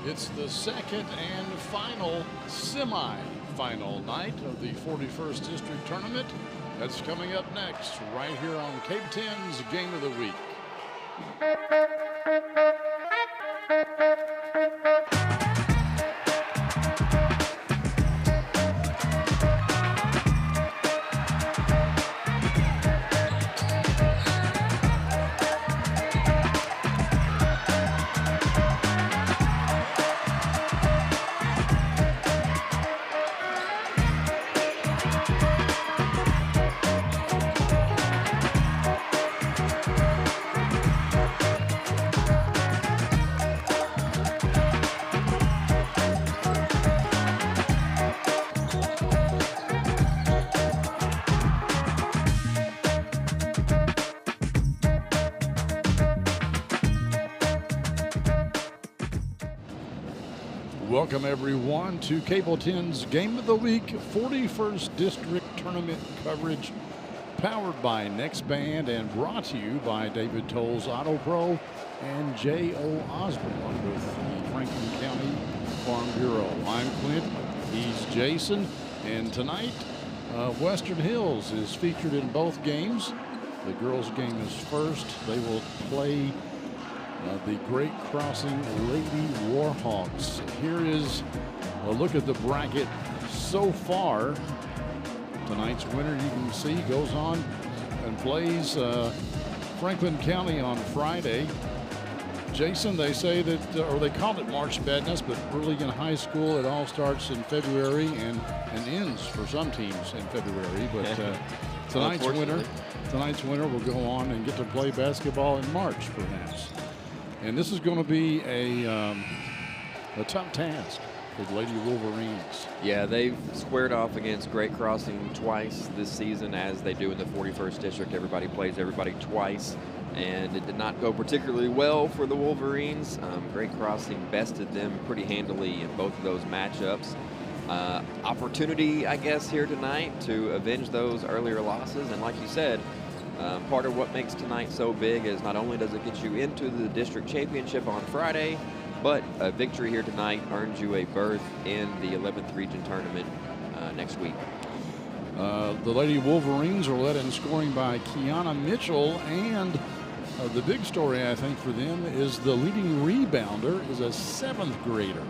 It's the second and final semi-final night of the 41st District Tournament. That's coming up next right here on Cape 10's Game of the Week. Welcome everyone to Cable 10's Game of the Week 41st District Tournament coverage, powered by Next Band and brought to you by David Toll's Auto Pro and J.O. Osborne with the Franklin County Farm Bureau. I'm Clint, he's Jason, and tonight Western Hills is featured in both games. The girls' game is first. They will play the Great Crossing Lady Warhawks. Here is a look at the bracket so far. Tonight's winner, you can see, goes on and plays Franklin County on Friday. Jason, they say that, or they call it March Madness, but really in high school it all starts in February and ends for some teams in February. But tonight's winner will go on and get to play basketball in March, perhaps. And this is going to be a tough task for the Lady Wolverines. Yeah, they've squared off against Great Crossing twice this season, as they do in the 41st District. Everybody plays everybody twice, and it did not go particularly well for the Wolverines. Great Crossing bested them pretty handily in both of those matchups. Opportunity, I guess, here tonight to avenge those earlier losses, and like you said, part of what makes tonight so big is not only does it get you into the district championship on Friday, but a victory here tonight earns you a berth in the 11th region tournament next week. The Lady Wolverines are led in scoring by Kiana Mitchell, and the big story, I think, for them is the leading rebounder is a 7th grader.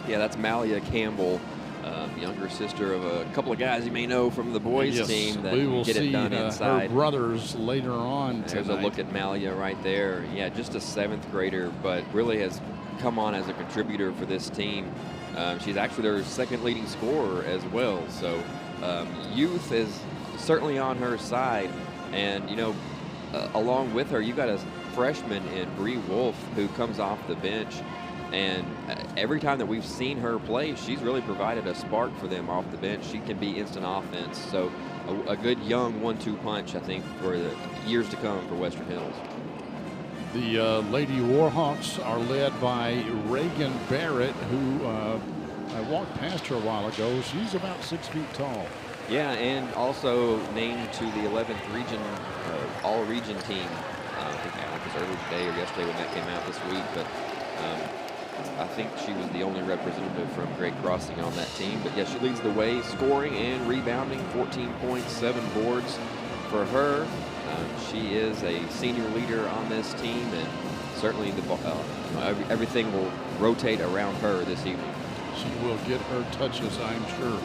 Yeah, that's Malia Campbell, younger sister of a couple of guys you may know from the boys team that we will get it done inside. Her brothers later on. There's a look at Malia right there. Yeah, just a 7th grader, but really has come on as a contributor for this team. She's actually their 2nd leading scorer as well. So youth is certainly on her side, and you know, along with her, you got a freshman in Bree Wolf who comes off the bench. And every time that we've seen her play, she's really provided a spark for them off the bench. She can be instant offense. So a good young 1-2 punch, I think, for the years to come for Western Hills. The Lady Warhawks are led by Reagan Barrett, who I walked past her a while ago. She's about 6 feet tall. Yeah, and also named to the 11th region, all-region team. I think it was early today or yesterday when that came out this week. But I think she was the only representative from Great Crossing on that team. But yeah, she leads the way, scoring and rebounding, 14 points, 7 boards for her. She is a senior leader on this team, and certainly everything will rotate around her this evening. She will get her touches, I'm sure.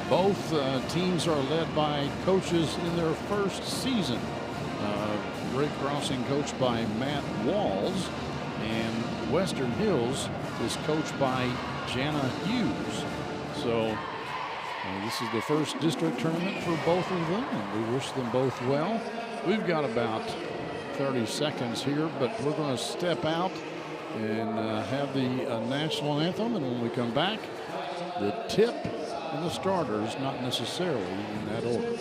Both teams are led by coaches in their first season. Great Crossing coached by Matt Walls, and Western Hills is coached by Jana Hughes. So this is the first district tournament for both of them, and we wish them both well. We've got about 30 seconds here, but we're going to step out and have the national anthem, and when we come back, the tip and the starters, not necessarily in that order.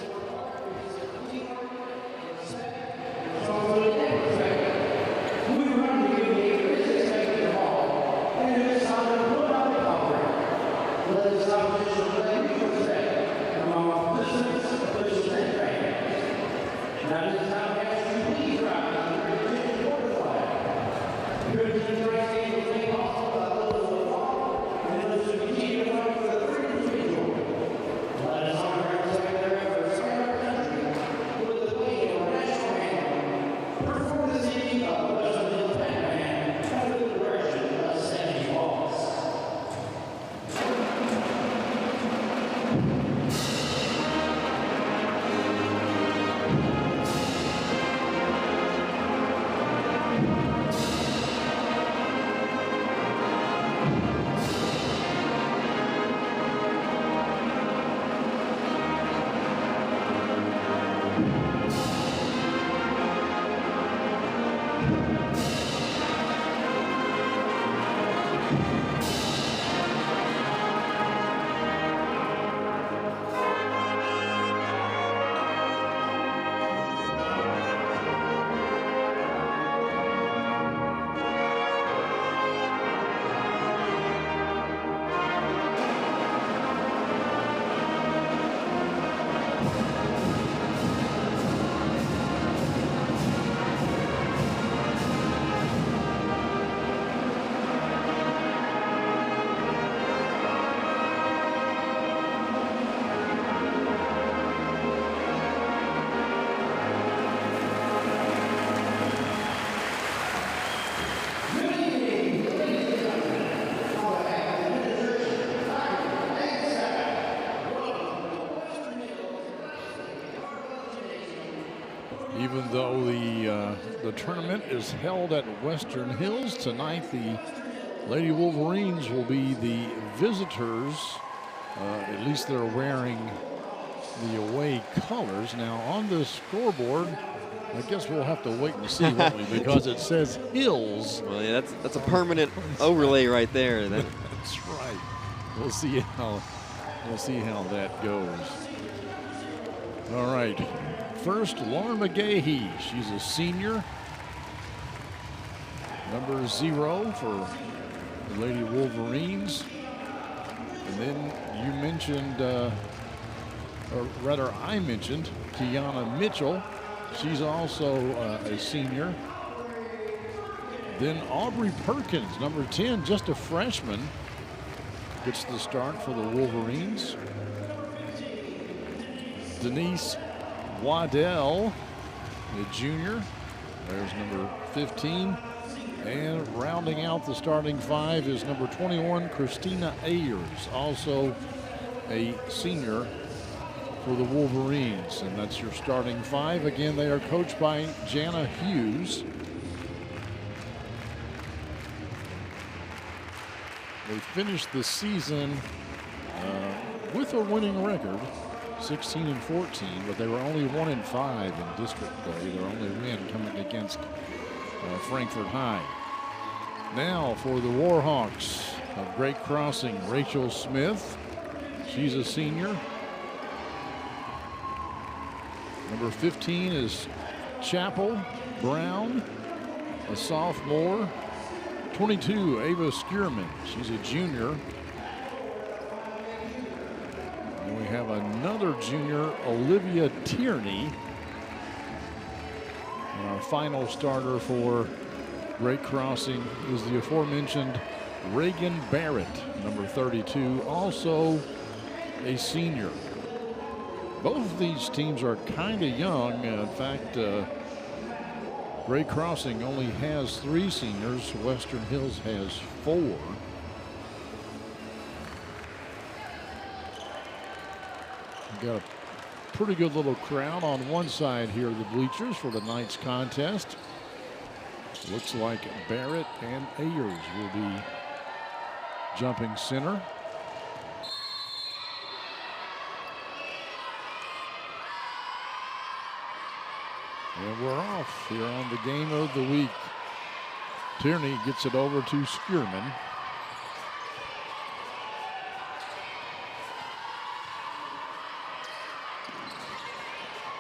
Even though the tournament is held at Western Hills tonight, the Lady Wolverines will be the visitors. At least they're wearing the away colors. Now on the scoreboard, I guess we'll have to wait and see, won't we? Because it says Hills. Well, yeah, that's a permanent overlay right there. That's right. We'll see how that goes. All right. First, Lauren McGahee. She's a senior. Number 0 for the Lady Wolverines. And then you mentioned, or rather I mentioned, Kiana Mitchell. She's also a senior. Then Aubrey Perkins, number 10, just a freshman, gets the start for the Wolverines. Denise Waddell, the junior. There's number 15. And rounding out the starting 5 is number 21, Christina Ayers, also a senior for the Wolverines. And that's your starting 5. Again, they are coached by Jana Hughes. They finished the season with a winning record, 16-14, but they were only 1-5 in district play. Their only win coming against Frankfort High. Now for the Warhawks of Great Crossing, Rachel Smith. She's a senior. Number 15 is Chapel Brown, a sophomore. 22, Ava Skierman. She's a junior. And we have another junior, Olivia Tierney. And our final starter for Great Crossing is the aforementioned Reagan Barrett, number 32, also a senior. Both of these teams are kind of young. In fact, Great Crossing only has 3 seniors. Western Hills has 4. We've got a pretty good little crowd on one side here of the bleachers for tonight's contest. Looks like Barrett and Ayers will be jumping center. And we're off here on the game of the week. Tierney gets it over to Skierman.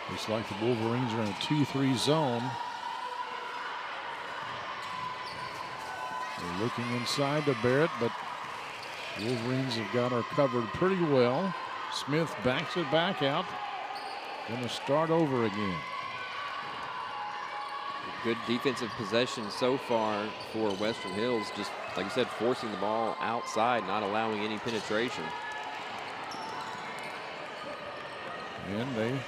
Looks like the Wolverines are in a 2-3 zone. They're looking inside to Barrett, but Wolverines have got her covered pretty well. Smith backs it back out. Going to start over again. Good defensive possession so far for Western Hills. Just like you said, forcing the ball outside, not allowing any penetration. And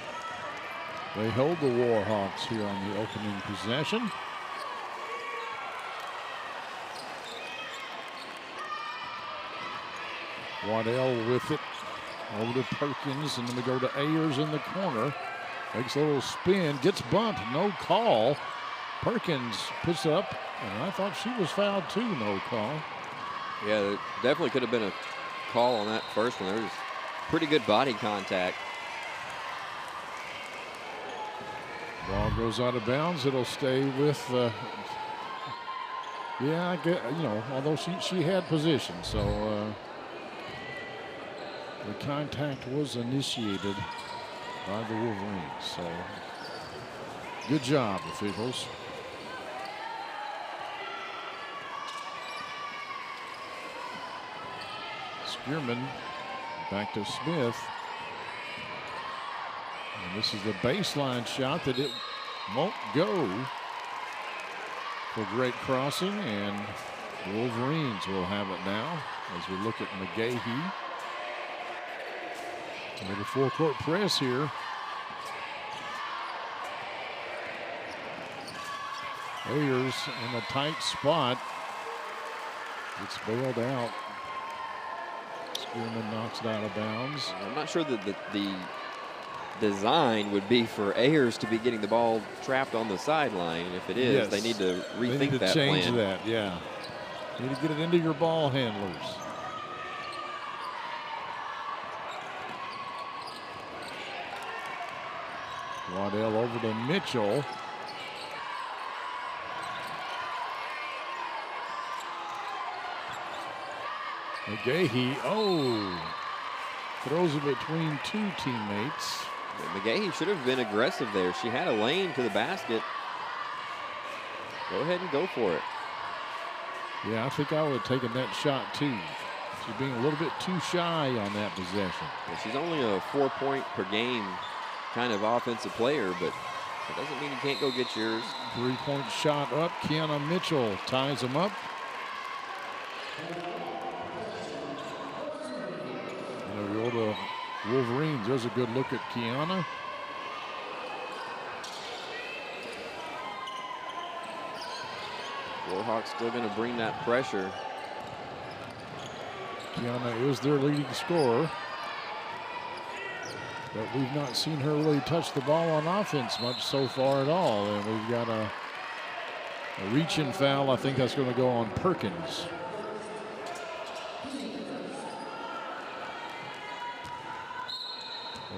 they hold the Warhawks here on the opening possession. Waddell with it over to Perkins, and then we go to Ayers in the corner. Makes a little spin, gets bumped, no call. Perkins puts up, and I thought she was fouled too, no call. Yeah, there definitely could have been a call on that first one. There was pretty good body contact. Ball goes out of bounds. It'll stay with, yeah, I get, you know, although she had position, so the contact was initiated by the Wolverines. So good job, officials. Skierman back to Smith. And this is the baseline shot that it won't go for Great Crossing, and the Wolverines will have it now as we look at McGahee. A little full-court press here. Ayers in a tight spot. Gets bailed out. Skierman knocks it out of bounds. I'm not sure that the design would be for Ayers to be getting the ball trapped on the sideline. And if it is, Yes. they need to rethink They need to that change plan. that, yeah. You need to get it into your ball handlers. Waddell over to Mitchell. McGahee, throws it between two teammates. McGahee should have been aggressive there. She had a lane to the basket. Go ahead and go for it. Yeah, I think I would have taken that shot too. She's being a little bit too shy on that possession. Well, she's only a 4-point per game kind of offensive player, but it doesn't mean you can't go get yours. 3-point shot up. Kiana Mitchell ties them up. And we go to Wolverines. There's a good look at Kiana. Warhawks still going to bring that pressure. Kiana is their leading scorer. But we've not seen her really touch the ball on offense much so far at all. And we've got a reach-in foul. I think that's going to go on Perkins.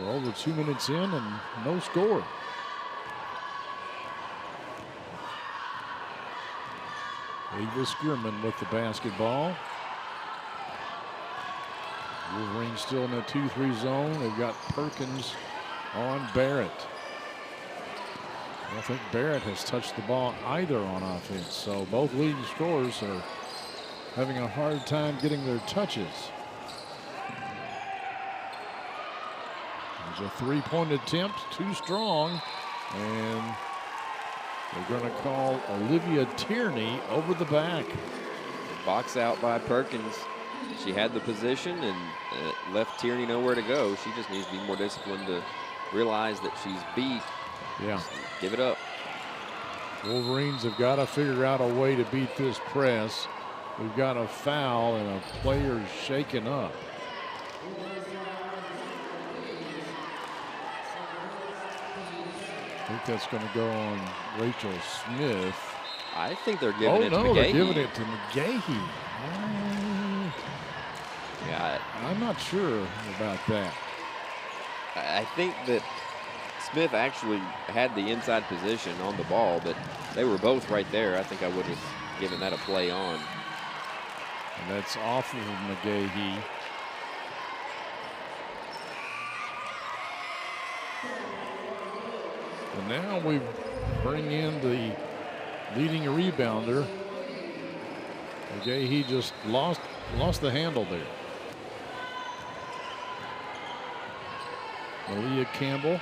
We're over 2 minutes in and no score. Ava Skierman with the basketball. Wolverines still in the 2-3 zone. They've got Perkins on Barrett. I don't think Barrett has touched the ball either on offense. So both leading scorers are having a hard time getting their touches. There's a 3-point attempt, too strong. And they're going to call Olivia Tierney over the back. Box out by Perkins. She had the position and left Tierney nowhere to go. She just needs to be more disciplined to realize that she's beat. Yeah. Just give it up. Wolverines have got to figure out a way to beat this press. We've got a foul and a player's shaken up. I think that's going to go on Rachel Smith. I think they're giving it to Oh, no, McGahee. they're giving it to McGahee. Yeah, I'm not sure about that. I think that Smith actually had the inside position on the ball, but they were both right there. I think I would have given that a play on. And that's off of McGahee. And now we bring in the leading rebounder. McGahee just lost the handle there. Malia Campbell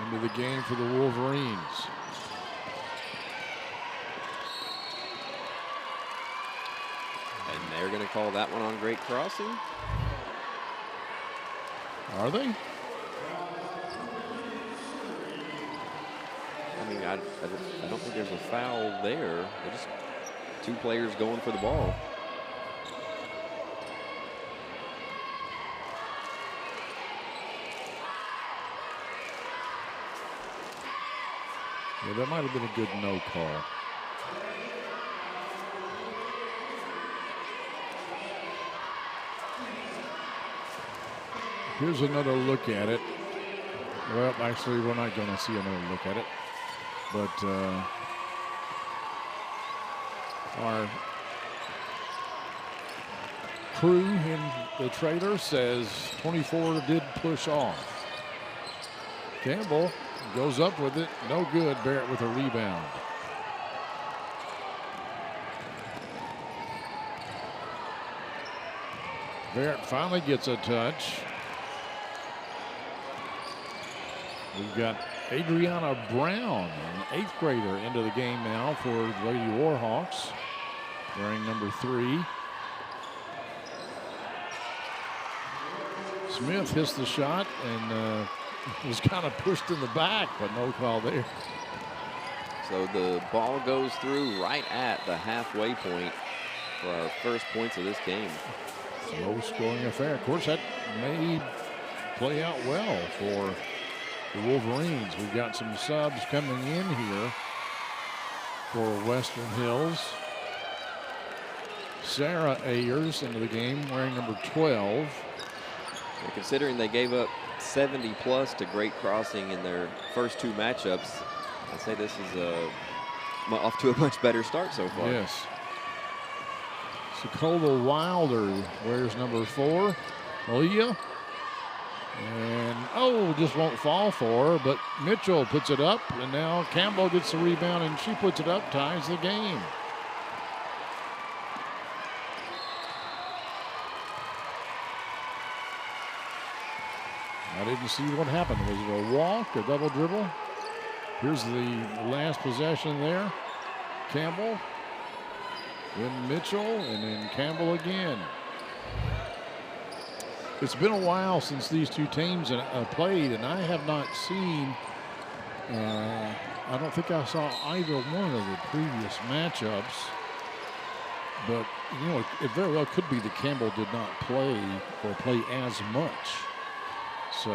into the game for the Wolverines. And they're going to call that one on Great Crossing. Are they? I mean, I don't think there's a foul there. They're just two players going for the ball. Yeah, that might have been a good no call. Here's another look at it. Well, actually, we're not going to see another look at it. But our crew in the trailer says 24 did push off. Campbell goes up with it. No good. Barrett with a rebound. Barrett finally gets a touch. We've got Adriana Brown, an 8th grader, into the game now for the Lady Warhawks, wearing number 3. Smith hits the shot and was kind of pushed in the back, but no call there. So the ball goes through right at the halfway point for our first points of this game. Low scoring affair. Of course, that may play out well for the Wolverines. We've got some subs coming in here for Western Hills. Sarah Ayers into the game wearing number 12. And considering they gave up 70 plus to Great Crossing in their first 2 matchups, I'd say this is off to a much better start so far. Yes. Sokola Wilder wears number 4. Leah. And, just won't fall for her, but Mitchell puts it up, and now Campbell gets the rebound, and she puts it up, ties the game. I didn't see what happened. Was it a walk, a double dribble? Here's the last possession there. Campbell, then Mitchell, and then Campbell again. It's been a while since these two teams played, and I have not seen, I don't think I saw either one of the previous matchups. But, it very well could be that Campbell did not play or play as much. So,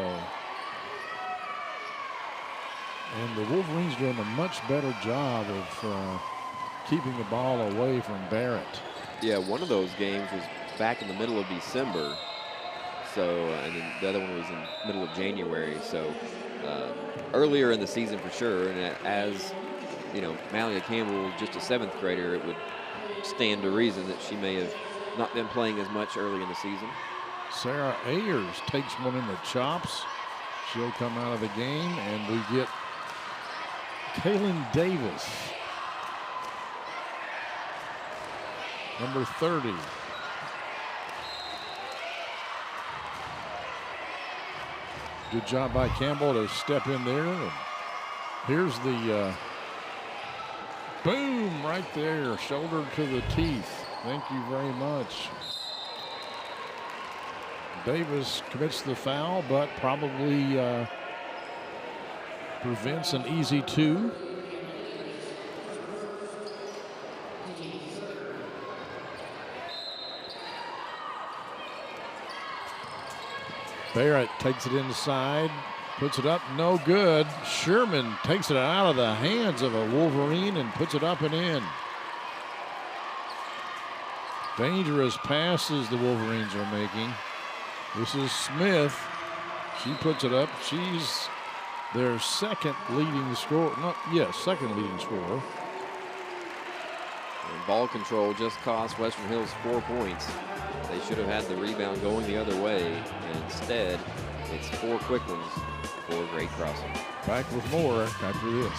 and the Wolverines doing a much better job of keeping the ball away from Barrett. Yeah, one of those games was back in the middle of December. So, and then the other one was in the middle of January. So, earlier in the season for sure. And as, Malia Campbell was just a 7th grader, it would stand to reason that she may have not been playing as much early in the season. Sarah Ayers takes one in the chops. She'll come out of the game, and we get Kaylin Davis, number 30. Good job by Campbell to step in there. And here's the boom right there, shoulder to the teeth. Thank you very much. Davis commits the foul, but probably prevents an easy 2. Barrett takes it inside, puts it up, no good. Sherman takes it out of the hands of a Wolverine and puts it up and in. Dangerous passes the Wolverines are making. This is Smith. She puts it up. She's their second leading scorer. Second leading scorer. And ball control just cost Western Hills 4 points. They should have had the rebound going the other way, and instead, it's 4 quick ones for Great Crossing. Back with more after this.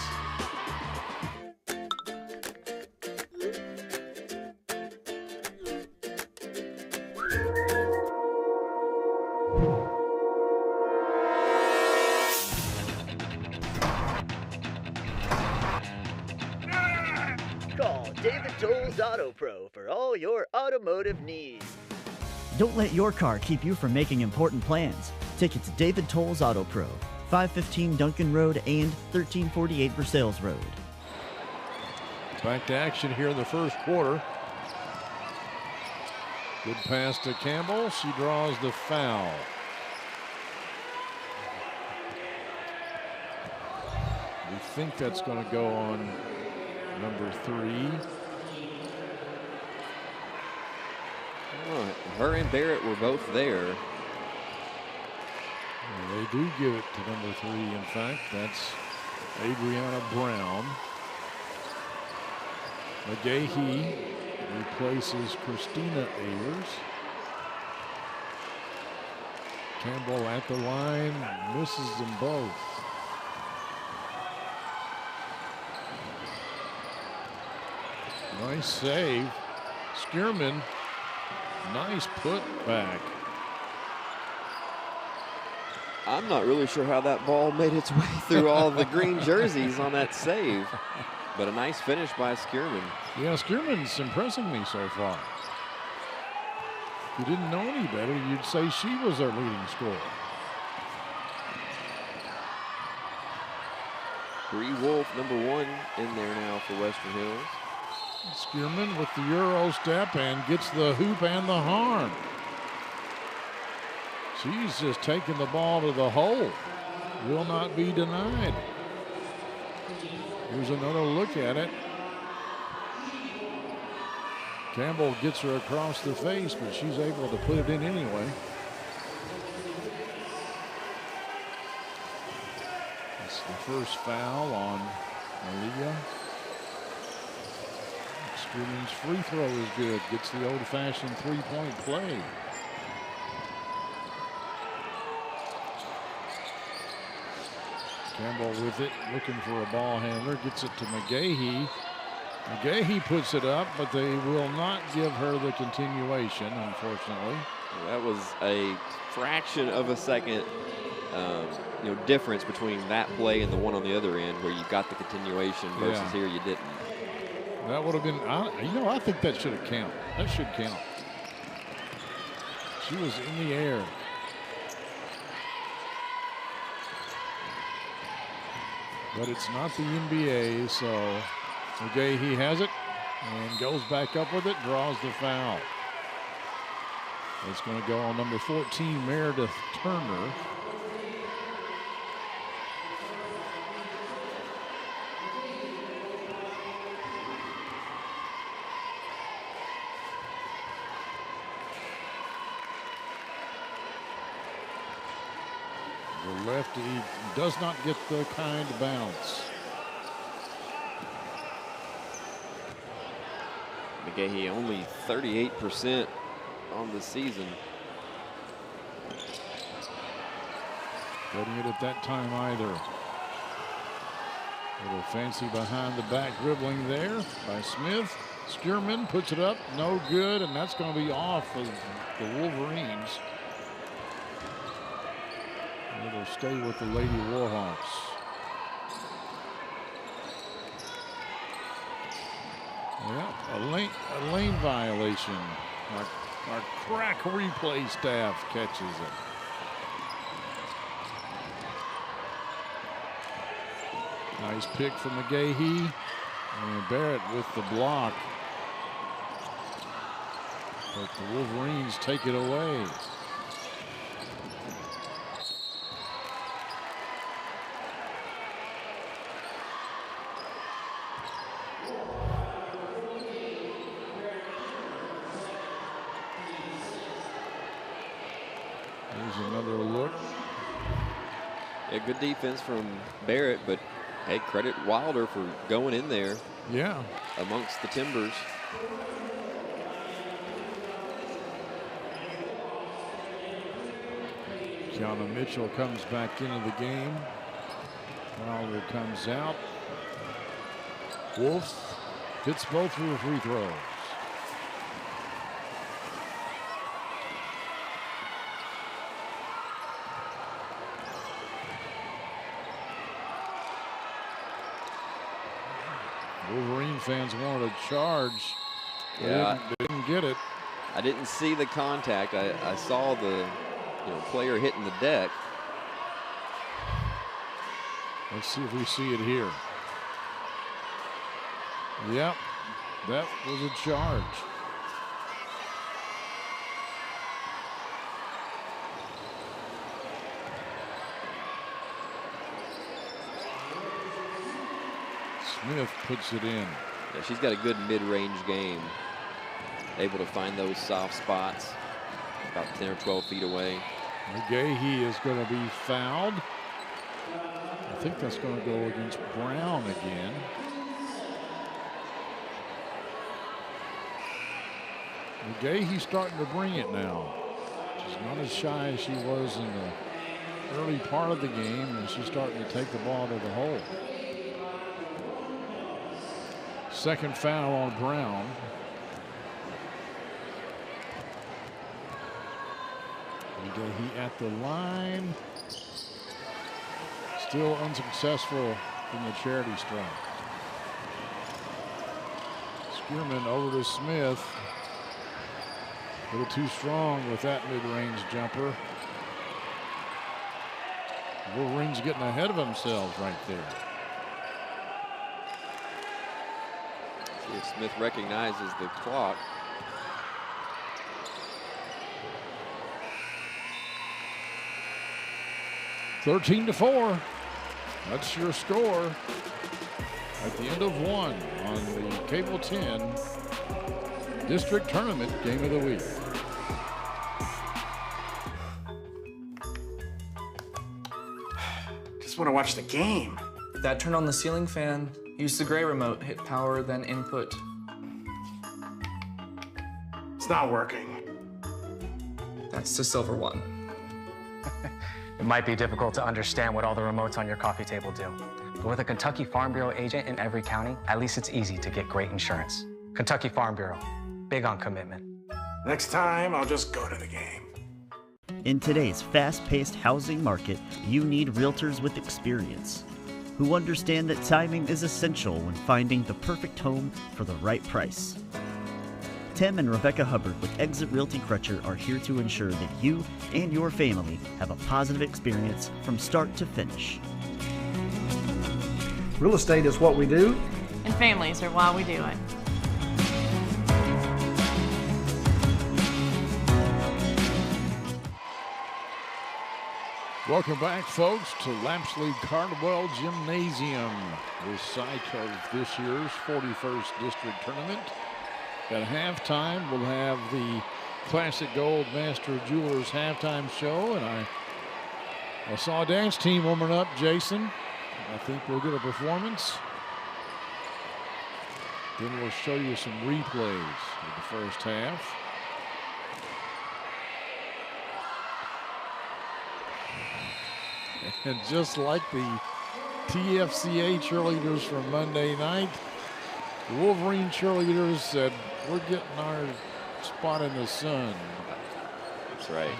Call David Toll's Auto Pro for all your automotive needs. Don't let your car keep you from making important plans. Take it to David Toll's Auto Pro, 515 Duncan Road and 1348 Versailles Road. Back to action here in the first quarter. Good pass to Campbell. She draws the foul. We think that's going to go on number 3. Oh, her and Barrett were both there. They do give it to number 3, in fact. That's Adriana Brown. McGahee replaces Christina Ayers. Campbell at the line, misses them both. Nice save. Skierman, nice put back. I'm not really sure how that ball made its way through all the green jerseys on that save, but a nice finish by Skierman. Yeah, Skierman's impressing me so far. If you didn't know any better, you'd say she was our leading scorer. Bree Wolf, number 1 in there now for Western Hills. Skierman with the Euro step and gets the hoop and the harm. She's just taking the ball to the hole. Will not be denied. Here's another look at it. Campbell gets her across the face, but she's able to put it in anyway. That's the first foul on Aaliyah. Stevens' free throw is good. Gets the old-fashioned three-point play. Campbell with it, looking for a ball handler. Gets it to McGahee. McGahee puts it up, but they will not give her the continuation, unfortunately. That was a fraction of a second difference between that play and the one on the other end where you got the continuation versus here you didn't. That would have been, I think that should have counted. That should count. She was in the air. But it's not the NBA, so McGahee has it and goes back up with it, draws the foul. It's going to go on number 14, Meredith Turner. The lefty does not get the kind bounce. McGahee only 38% on the season. Getting it at that time either. A little fancy behind the back dribbling there by Smith. Skierman puts it up, no good, and that's going to be off of the Wolverines. They'll stay with the Lady Warhawks. Yeah, a lane violation. Our crack replay staff catches it. Nice pick from McGahee. And Barrett with the block. But the Wolverines take it away. Here's another look. Yeah, good defense from Barrett, but hey, credit Wilder for going in there. Yeah. Amongst the Timbers. Kiana Mitchell comes back into the game. Wilder comes out. Wolf hits both of her free throws. Wolverine fans wanted a charge. Yeah, they didn't get it. I didn't see the contact. I saw the player hitting the deck. Let's see if we see it here. Yep, that was a charge. Smith puts it in. Yeah, she's got a good mid-range game. Able to find those soft spots about 10 or 12 feet away. McGahee is going to be fouled. I think that's going to go against Brown again. McGahee's starting to bring it now. She's not as shy as she was in the early part of the game, and she's starting to take the ball to the hole. Second foul on Brown. McGahee at the line. Still unsuccessful in the charity strike. Skierman over to Smith. A little too strong with that mid-range jumper. Wolverines getting ahead of themselves right there. See if Smith recognizes the clock. 13-4. That's your score at the end of one on the Cable 10 District Tournament Game of the Week. Just want to watch the game. That turn on the ceiling fan. Use the gray remote. Hit power, then input. It's not working. That's the silver one. It might be difficult to understand what all the remotes on your coffee table do. But with a Kentucky Farm Bureau agent in every county, at least it's easy to get great insurance. Kentucky Farm Bureau, big on commitment. Next time, I'll just go to the game. In today's fast-paced housing market, you need realtors with experience who understand that timing is essential when finding the perfect home for the right price. Tim and Rebecca Hubbard with Exit Realty Crutcher are here to ensure that you and your family have a positive experience from start to finish. Real estate is what we do. And families are why we do it. Welcome back, folks, to Lapsley Cardwell Gymnasium, the site of this year's 41st District Tournament. At halftime, we'll have the Classic Gold Master Jewelers halftime show, and I saw a dance team warming up, Jason. I think we'll get a performance. Then we'll show you some replays of the first half. And just like the TFCA cheerleaders from Monday night, the Wolverine cheerleaders said, we're getting our spot in the sun. That's right.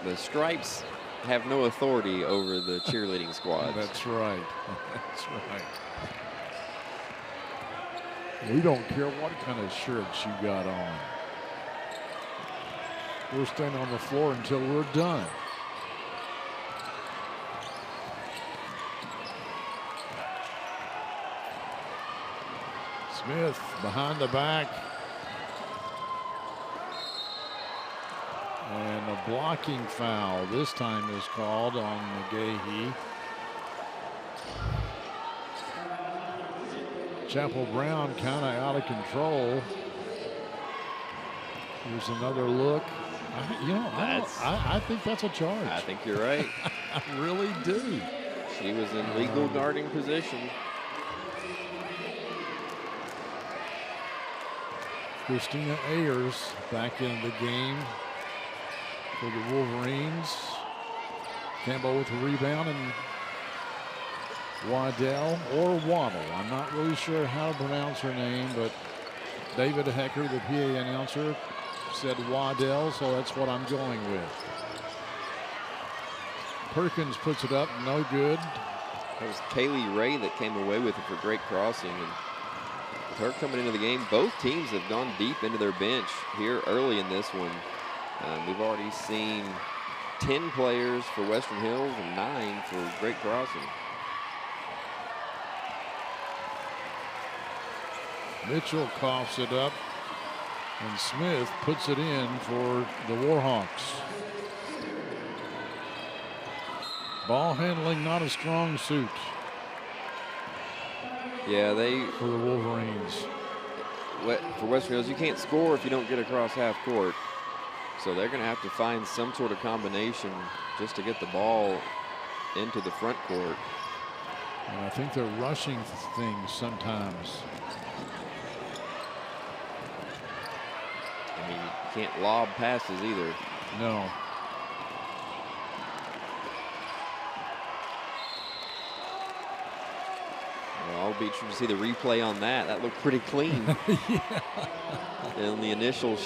The stripes have no authority over the cheerleading squads. That's right. That's right. We don't care what kind of shirts you got on. We're staying on the floor until we're done. Smith behind the back. And a blocking foul this time is called on McGahee. Chapel Brown kind of out of control. Here's another look. I think that's a charge. I think you're right. I really do. She was in legal guarding position. Christina Ayers back in the game for the Wolverines. Campbell with the rebound, and Waddell or Waddle. I'm not really sure how to pronounce her name, but David Hecker, the PA announcer, said Waddell, so that's what I'm going with. Perkins puts it up, no good. It was Kaylee Ray that came away with it for Great Crossing. And with her coming into the game, both teams have gone deep into their bench here early in this one. We've already seen 10 players for Western Hills and 9 for Great Crossing. Mitchell coughs it up, and Smith puts it in for the Warhawks. Ball handling not a strong suit. Yeah, for the Wolverines. For Western Hills, you can't score if you don't get across half court. So they're going to have to find some sort of combination just to get the ball into the front court. And I think they're rushing things sometimes. I mean, you can't lob passes either. No. Well, I'll be interested to see the replay on that. That looked pretty clean. Yeah. In the initial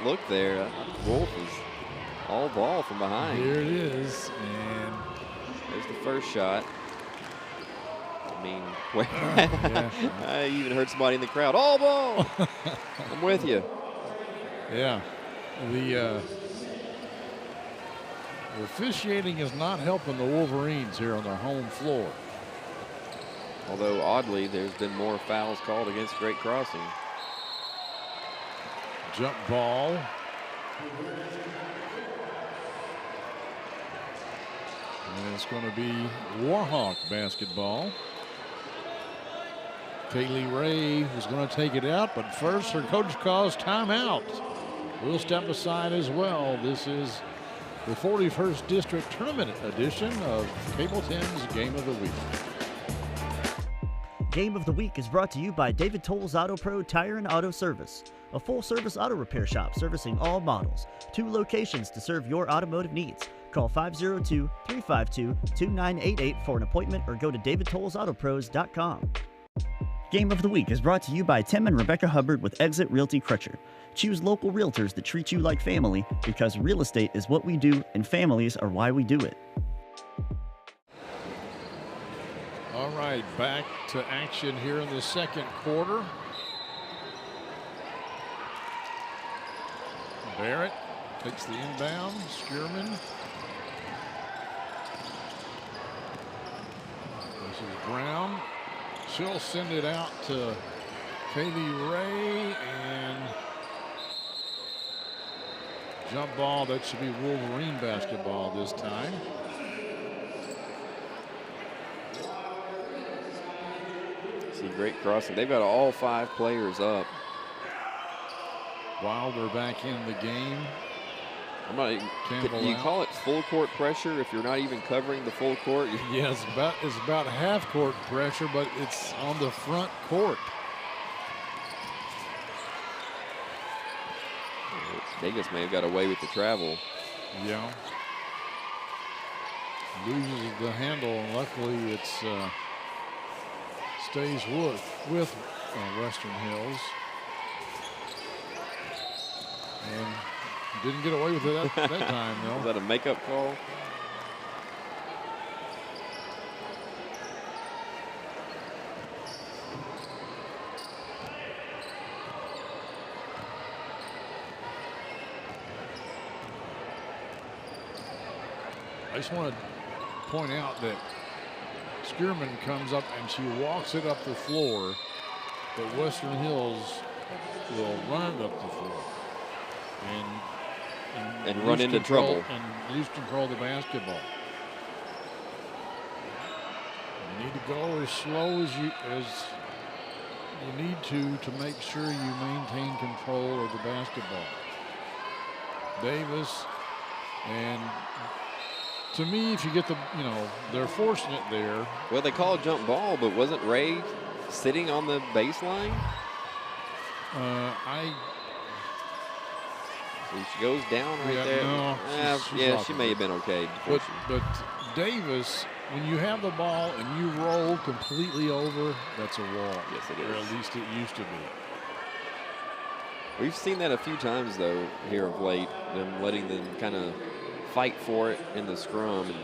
look there, Wolf is all ball from behind. Here it is, and there's the first shot. I mean, I even heard somebody in the crowd, all ball. I'm with you. Yeah, the officiating is not helping the Wolverines here on their home floor. Although, oddly, there's been more fouls called against Great Crossing. Jump ball. And it's going to be Warhawk basketball. Kaylee Ray is going to take it out, but first her coach calls timeout. We'll step aside as well. This is the 41st District Tournament edition of Cable 10's Game of the Week. Game of the Week is brought to you by David Toll's Auto Pro Tire and Auto Service, a full-service auto repair shop servicing all models. 2 locations to serve your automotive needs. Call 502-352-2988 for an appointment or go to davidtollsautopros.com. Game of the Week is brought to you by Tim and Rebecca Hubbard with Exit Realty Crutcher. Choose local realtors that treat you like family because real estate is what we do and families are why we do it. All right, back to action here in the second quarter. Barrett takes the inbound. Skierman. This is Brown. She'll send it out to Kaylee Ray, and jump ball. That should be Wolverine basketball this time. See, great crossing. They've got all 5 players up. Wilder back in the game. I'm not even, do you call it full court pressure if you're not even covering the full court? Yeah, it's about half court pressure, but it's on the front court. Davis may have got away with the travel. Yeah. Loses the handle, and luckily it's stays with Western Hills. And didn't get away with it that time, though. Was that a makeup call? I just want to point out that Skierman comes up and she walks it up the floor, but Western Hills will run it up the floor and run into trouble and lose control of the basketball. You need to go as slow as you need to make sure you maintain control of the basketball. Davis, and to me, if you get they're forcing it there. Well, they call a jump ball, but wasn't Ray sitting on the baseline? She goes down right there. No, she may have been okay. But Davis, when you have the ball and you roll completely over, that's a wall. Yes, it is. Or at least it used to be. We've seen that a few times, though, here of late, them letting them kind of fight for it in the scrum, and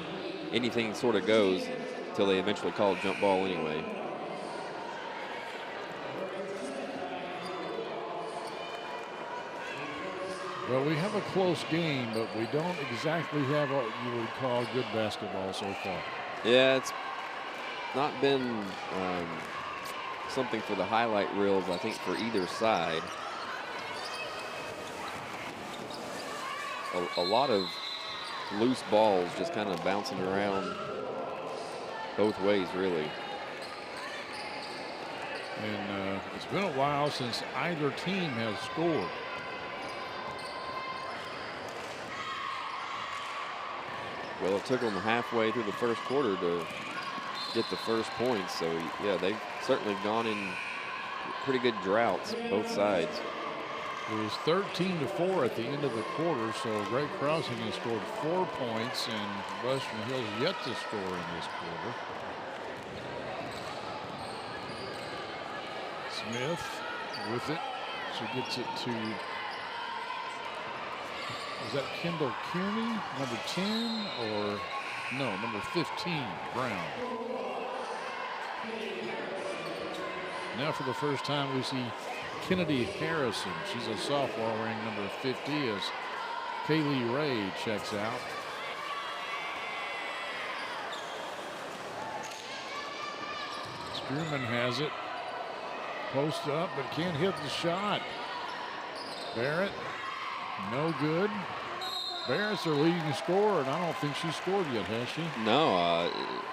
anything sort of goes until they eventually call a jump ball anyway. Well, we have a close game, but we don't exactly have what you would call good basketball so far. Yeah, it's not been something for the highlight reels, I think, for either side. A lot of loose balls just kind of bouncing around both ways, really. And it's been a while since either team has scored. Well, it took them halfway through the first quarter to get the first points. So, yeah, they've certainly gone in pretty good droughts, both sides. It was 13-4 at the end of the quarter, so Great Crossing has scored 4 points, and Western Hills yet to score in this quarter. Smith with it. She gets it to, is that Kendall Kearney, number 10, or no, number 15, Brown. Now for the first time we see Kennedy Harrison. She's a sophomore wearing number 50 as Kaylee Ray checks out. Skierman has it. Post up, but can't hit the shot. Barrett, no good. Barrett's their leading scorer, and I don't think she scored yet, has she? No,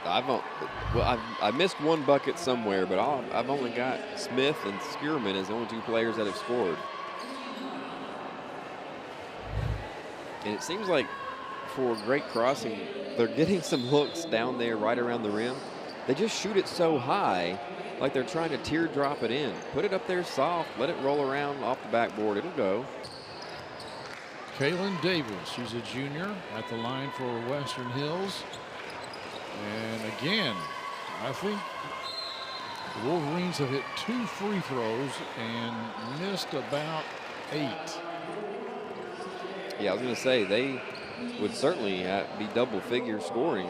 I missed one bucket somewhere, but I've only got Smith and Skierman as the only 2 players that have scored. And it seems like for Great Crossing, they're getting some looks down there right around the rim. They just shoot it so high, like they're trying to teardrop it in. Put it up there soft, let it roll around off the backboard, it'll go. Kaylin Davis, she's a junior at the line for Western Hills. And again, I think the Wolverines have hit 2 free throws and missed about 8. Yeah, I was going to say, they would certainly be double-figure scoring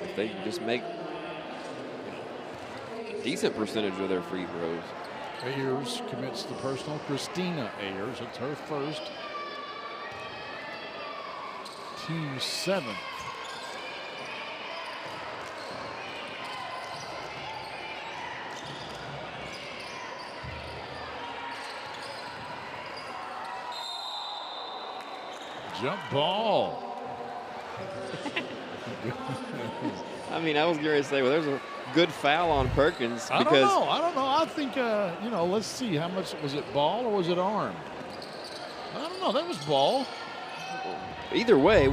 if they could just make a decent percentage of their free throws. Ayers commits the personal. Christina Ayers, it's her first. Team 7th. Jump ball. I mean, I was going to say, well, there's a good foul on Perkins because I don't know. I think, you know, let's see how much was it, ball or was it arm? I don't know. That was ball. Either way,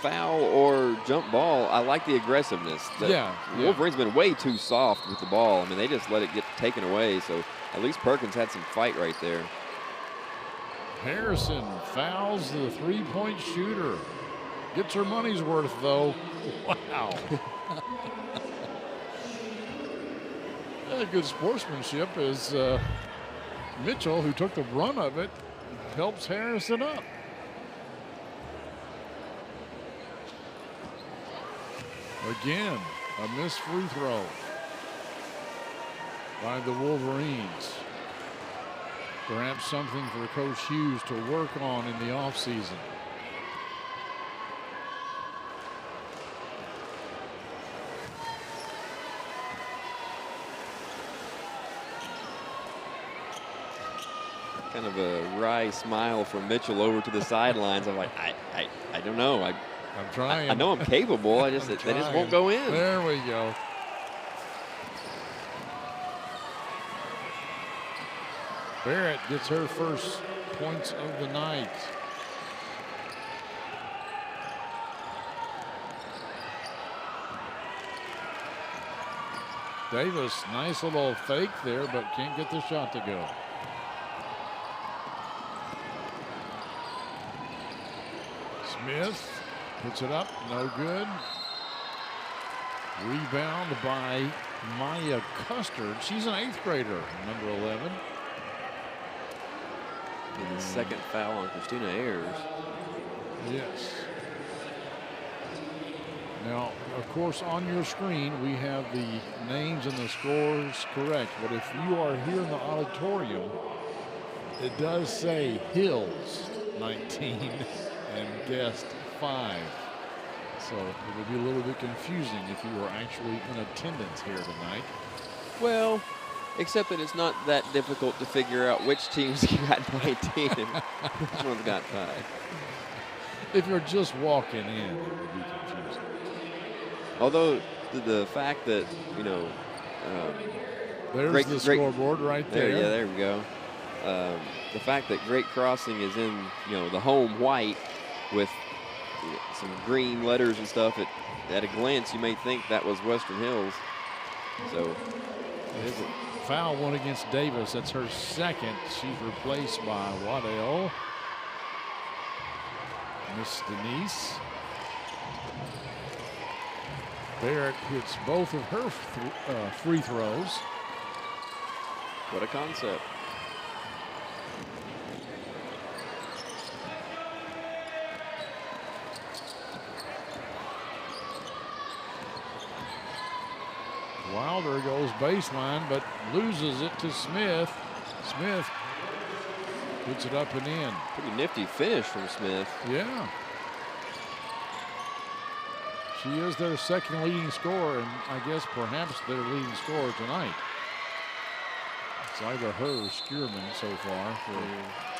foul or jump ball, I like the aggressiveness. The Wolverines been way too soft with the ball. I mean, they just let it get taken away. So at least Perkins had some fight right there. Harrison fouls the 3-point shooter. Gets her money's worth, though. Wow. Good sportsmanship as Mitchell, who took the brunt of it, helps Harrison up. Again, a missed free throw by the Wolverines. Perhaps something for Coach Hughes to work on in the offseason. Kind of a wry smile from Mitchell over to the sidelines. I'm like, I don't know. I'm trying. I know I'm capable. They just won't go in. There we go. Barrett gets her first points of the night. Davis, nice little fake there, but can't get the shot to go. Smith puts it up, no good. Rebound by Maya Custard. She's an 8th grader, number 11. And the second foul on Christina Ayers. Yes. Now, of course, on your screen, we have the names and the scores correct. But if you are here in the auditorium, it does say Hills 19 and Guest 5. So it would be a little bit confusing if you were actually in attendance here tonight. Well, except that it's not that difficult to figure out which teams got 19 and which one's got 5. If you're just walking in, it would be confusing. Although the fact that, you know, there's the scoreboard right there. Yeah, there we go. The fact that Great Crossing is in, you know, the home white with some green letters and stuff, at a glance you may think that was Western Hills. So foul one against Davis. That's her second. She's replaced by Waddell. Miss Denise. Barrett hits both of her free throws. What a concept. Wilder goes baseline, but loses it to Smith. Smith puts it up and in. Pretty nifty finish from Smith. Yeah. She is their second leading scorer, and I guess perhaps their leading scorer tonight. It's either her or Skierman so far for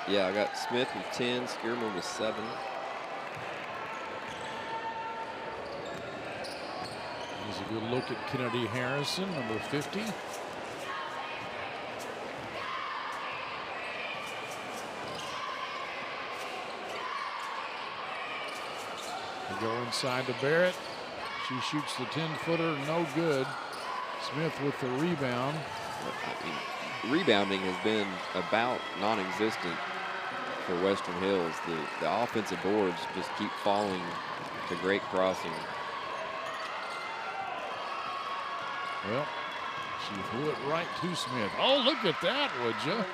Yeah, I got Smith with 10, Skierman with 7. Here's a good look at Kennedy Harrison, number 50. They go inside to Barrett. She shoots the 10-footer, no good. Smith with the rebound. I mean, rebounding has been about non-existent for Western Hills. The offensive boards just keep falling to Great Crossing. Well, she threw it right to Smith. Oh, look at that, would you?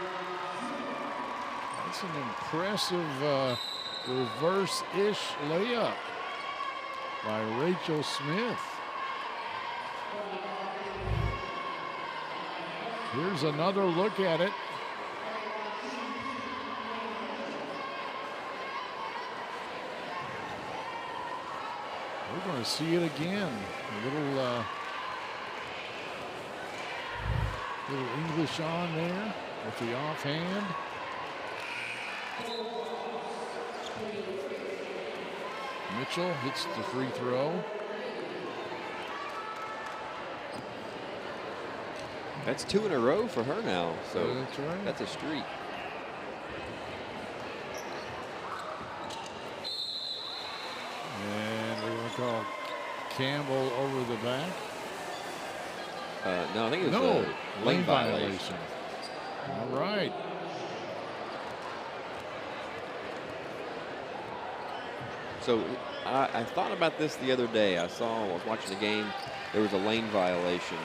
That's an impressive reverse-ish layup by Rachel Smith. Here's another look at it. We're going to see it again. A little English on there with the offhand. Mitchell hits the free throw. That's 2 in a row for her now, so that's right. That's a streak. And we're going to call Campbell over the back. No, I think it was a lane violation. All right. So I thought about this the other day. I was watching the game. There was a lane violation.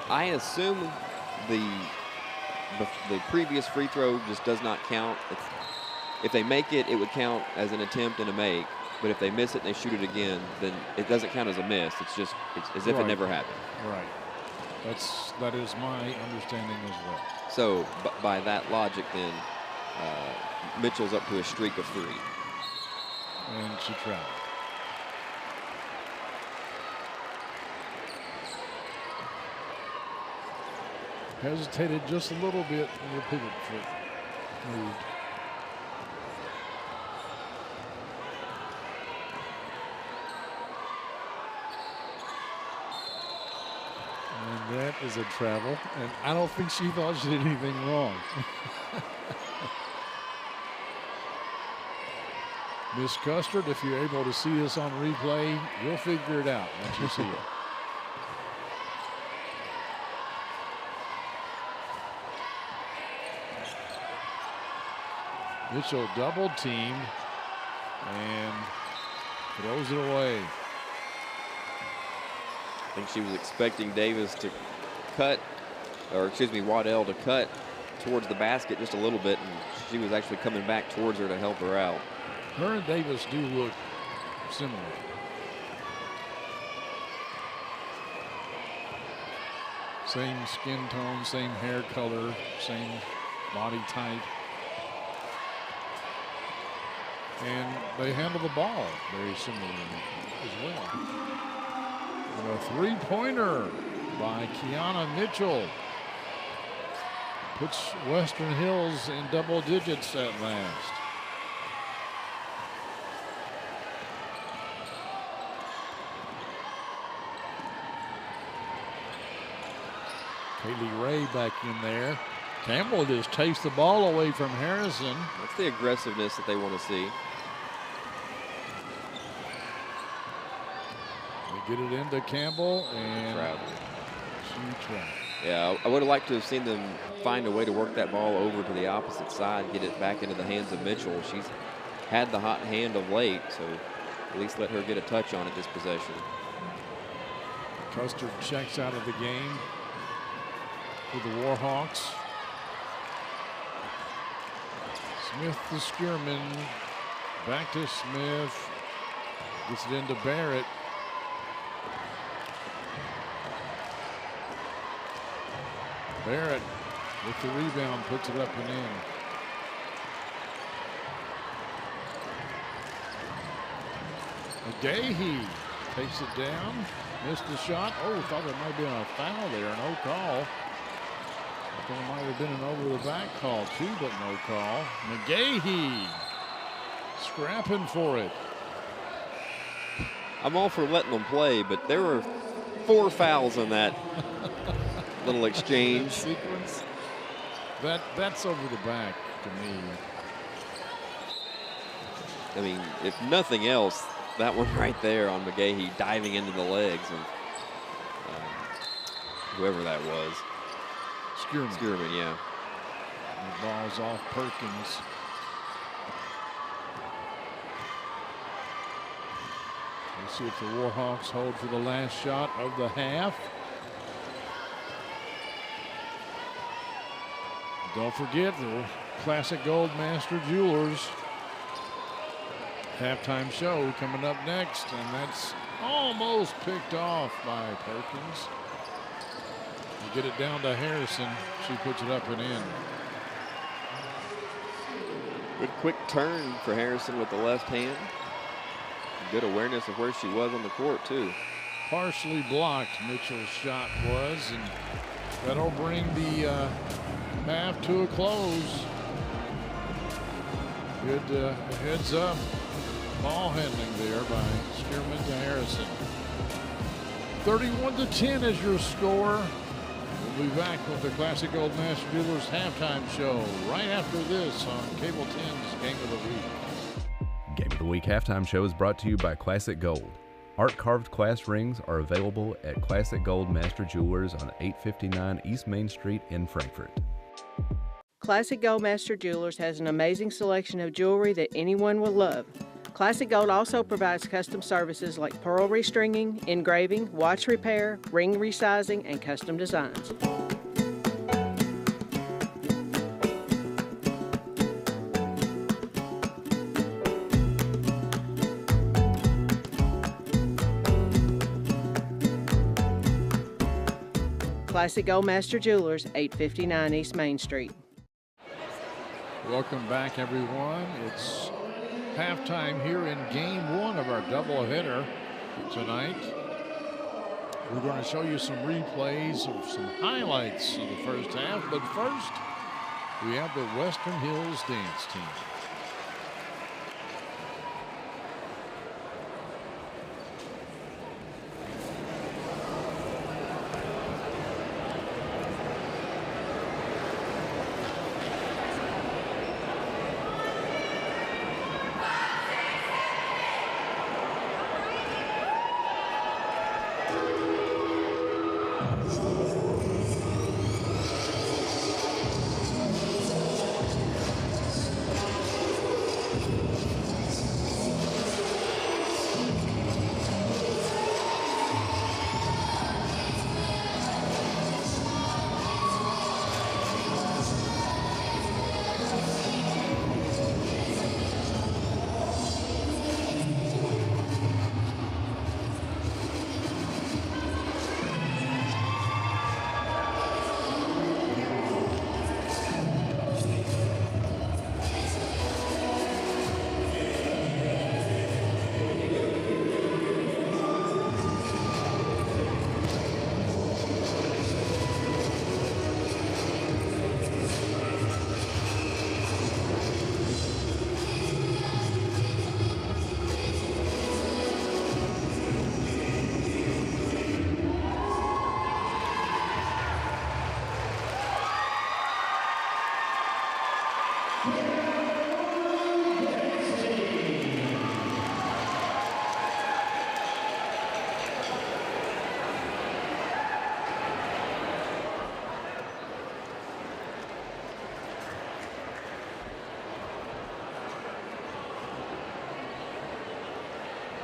I assume the previous free throw just does not count. If they make it, it would count as an attempt and a make. But if they miss it and they shoot it again, then it doesn't count as a miss. It's as if it never happened. Right. That is my understanding as well. So by that logic, then Mitchell's up to a streak of 3. And she traveled. Hesitated just a little bit when the pivot foot moved. And that is a travel. And I don't think she thought she did anything wrong. Miss Custard, if you're able to see this on replay, you'll figure it out once you see it. Mitchell double teamed and throws it away. I think she was expecting Davis to cut, or excuse me, Waddell to cut towards the basket just a little bit, and she was actually coming back towards her to help her out. Her and Davis do look similar. Same skin tone, same hair color, same body type. And they handle the ball very similarly as well. And a three-pointer by Kiana Mitchell puts Western Hills in double digits at last. Kaylee Ray back in there. Campbell just takes the ball away from Harrison. That's the aggressiveness that they want to see. They get it into Campbell and she traveled. Yeah, I would have liked to have seen them find a way to work that ball over to the opposite side, get it back into the hands of Mitchell. She's had the hot hand of late, so at least let her get a touch on it this possession. Custard checks out of the game for the Warhawks. Smith to Skierman. Back to Smith. Gets it into Barrett. Barrett with the rebound, puts it up and in. McGahee takes it down. Missed the shot. Oh, thought there might have been a foul there. No call. There might have been an over-the-back call, too, but no call. McGahee scrapping for it. I'm all for letting them play, but there were 4 fouls in that little exchange. Sequence. That's over the back to me. I mean, if nothing else, that one right there on McGahee diving into the legs of whoever that was. Skierman, yeah. The ball's off Perkins. Let's see if the Warhawks hold for the last shot of the half. Don't forget the Classic Gold Master Jewelers halftime show coming up next, and that's almost picked off by Perkins. You get it down to Harrison. She puts it up and in. Good quick turn for Harrison with the left hand. Good awareness of where she was on the court, too. Partially blocked, Mitchell's shot was, and that'll bring the half to a close. Good heads up ball handling there by Skierman to Harrison. 31-10 is your score. We'll be back with the Classic Gold Master Jewelers halftime show right after this on Cable 10's Game of the Week. Game of the Week halftime show is brought to you by Classic Gold. Art-carved class rings are available at Classic Gold Master Jewelers on 859 East Main Street in Frankfort. Classic Gold Master Jewelers has an amazing selection of jewelry that anyone will love. Classic Gold also provides custom services like pearl restringing, engraving, watch repair, ring resizing, and custom designs. Classic Gold Master Jewelers, 859 East Main Street. Welcome back, everyone. It's halftime here in game 1 of our doubleheader tonight. We're going to show you some replays of some highlights of the first half, but first we have the Western Hills dance team.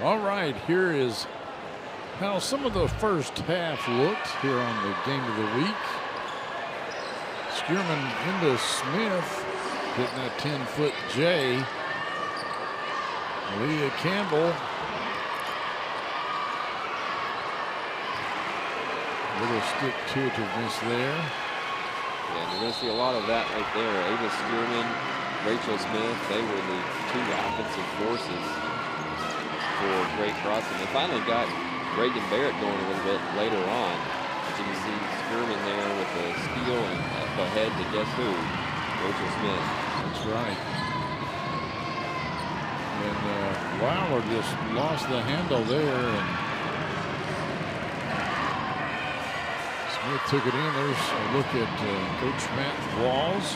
All right, here is how some of the first half looked here on the Game of the Week. Skierman into Smith, hitting that 10-foot J. Leah Campbell. Little stick-to-itiveness there. Yeah, you're going to see a lot of that right there. Ava Skierman, Rachel Smith, they were the 2 offensive forces for Great Crossing. They finally got Reagan Barrett going a little bit later on. You can see Skirman there with the steal and up ahead to guess who? Rachel Smith. That's right. And Lauer just lost the handle there, and Smith took it in. There's a look at Coach Matt Walls.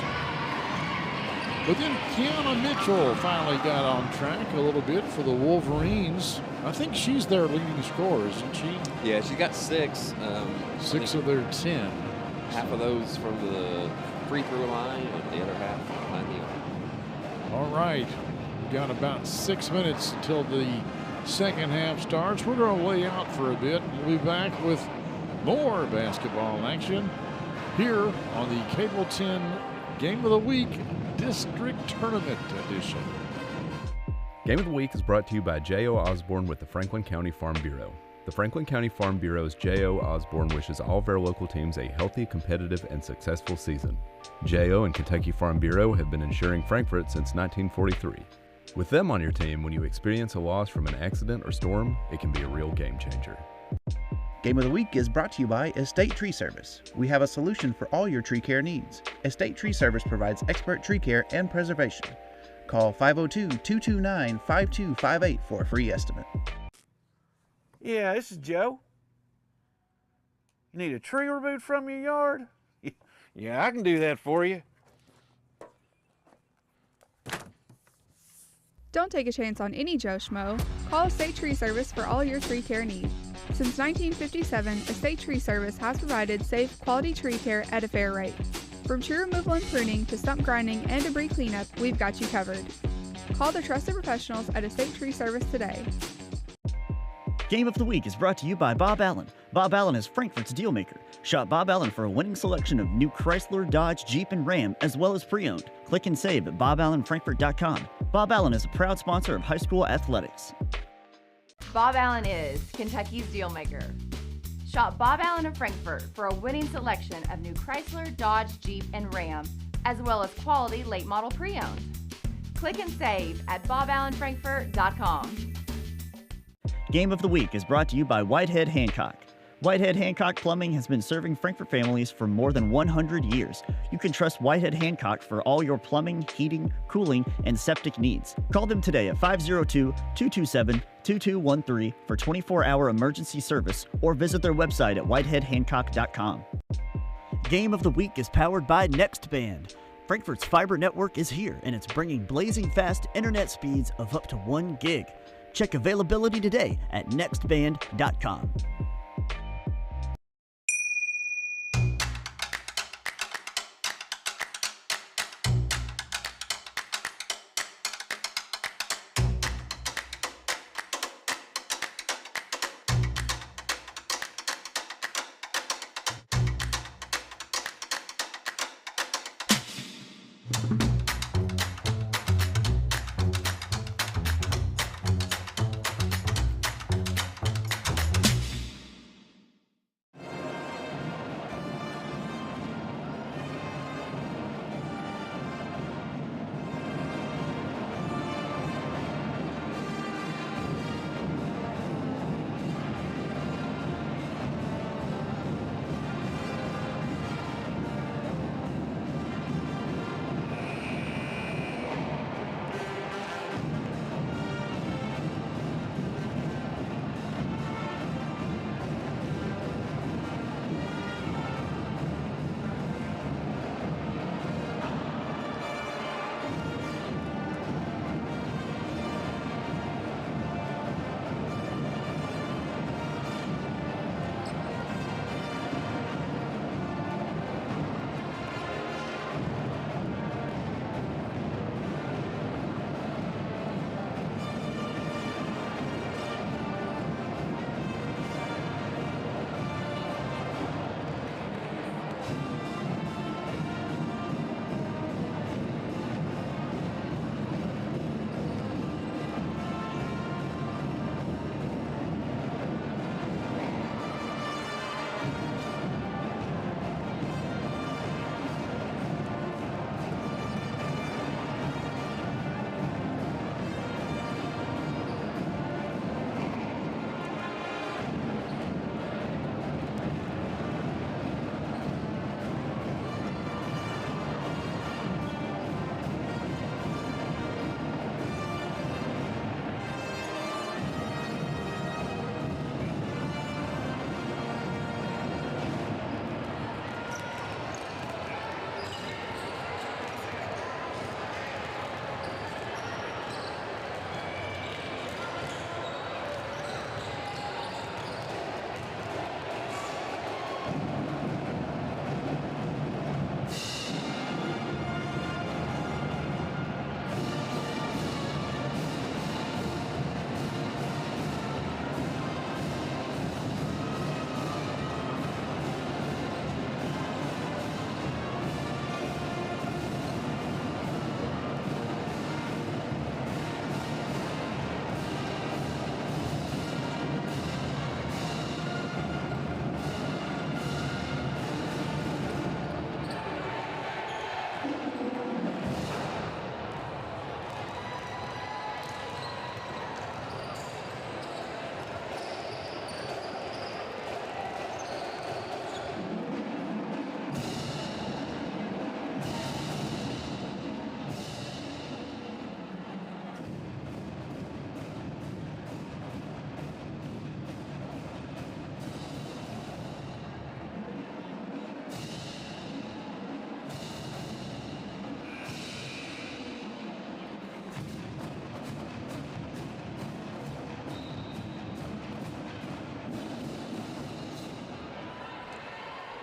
But then Kiana Mitchell finally got on track a little bit for the Wolverines. I think she's their leading scorer, isn't she? Yeah, she got 6. 6 of their 10. Half of those from the free throw line, and the other half behind the arc. All right. We've got about 6 minutes until the second half starts. We're going to lay out for a bit. We'll be back with more basketball action here on the Cable 10 Game of the Week District Tournament Edition. Game of the Week is brought to you by J.O. Osborne with the Franklin County Farm Bureau. The Franklin County Farm Bureau's J.O. Osborne wishes all of our local teams a healthy, competitive, and successful season. J.O. and Kentucky Farm Bureau have been insuring Frankfort since 1943. With them on your team, when you experience a loss from an accident or storm, it can be a real game changer. Game of the Week is brought to you by Estate Tree Service. We have a solution for all your tree care needs. Estate Tree Service provides expert tree care and preservation. Call 502-229-5258 for a free estimate. Yeah, this is Joe. You need a tree removed from your yard? Yeah, I can do that for you. Don't take a chance on any Joe Schmo. Call Estate Tree Service for all your tree care needs. Since 1957, Estate Tree Service has provided safe, quality tree care at a fair rate. From tree removal and pruning to stump grinding and debris cleanup, we've got you covered. Call the trusted professionals at Estate Tree Service today. Game of the Week is brought to you by Bob Allen. Bob Allen is Frankfort's deal maker. Shop Bob Allen for a winning selection of new Chrysler, Dodge, Jeep, and Ram, as well as pre-owned. Click and save at BobAllenFrankfort.com. Bob Allen is a proud sponsor of high school athletics. Bob Allen is Kentucky's deal maker. Shop Bob Allen of Frankfort for a winning selection of new Chrysler, Dodge, Jeep, and Ram, as well as quality late model pre-owned. Click and save at BobAllenFrankfort.com. Game of the Week is brought to you by Whitehead Hancock. Whitehead Hancock Plumbing has been serving Frankfort families for more than 100 years. You can trust Whitehead Hancock for all your plumbing, heating, cooling, and septic needs. Call them today at 502-227-2213 for 24-hour emergency service or visit their website at whiteheadhancock.com. Game of the Week is powered by NextBand. Frankfort's fiber network is here, and it's bringing blazing fast internet speeds of up to 1 gig. Check availability today at nextband.com.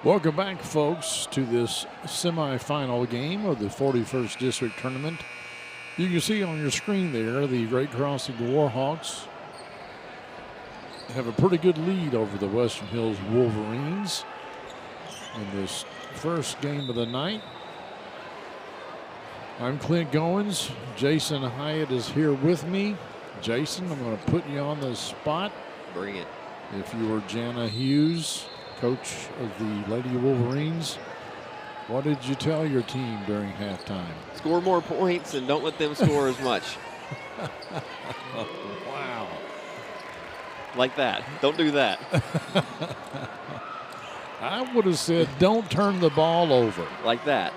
Welcome back, folks, to this semifinal game of the 41st District Tournament. You can see on your screen there the Great Crossing Warhawks have a pretty good lead over the Western Hills Wolverines in this first game of the night. I'm Clint Goins. Jason Hyatt is here with me. Jason, I'm going to put you on the spot. Bring it. If you were Jana Hughes, coach of the Lady Wolverines, what did you tell your team during halftime? Score more points and don't let them score as much. Wow. Like that. Don't do that. I would have said don't turn the ball over. Like that.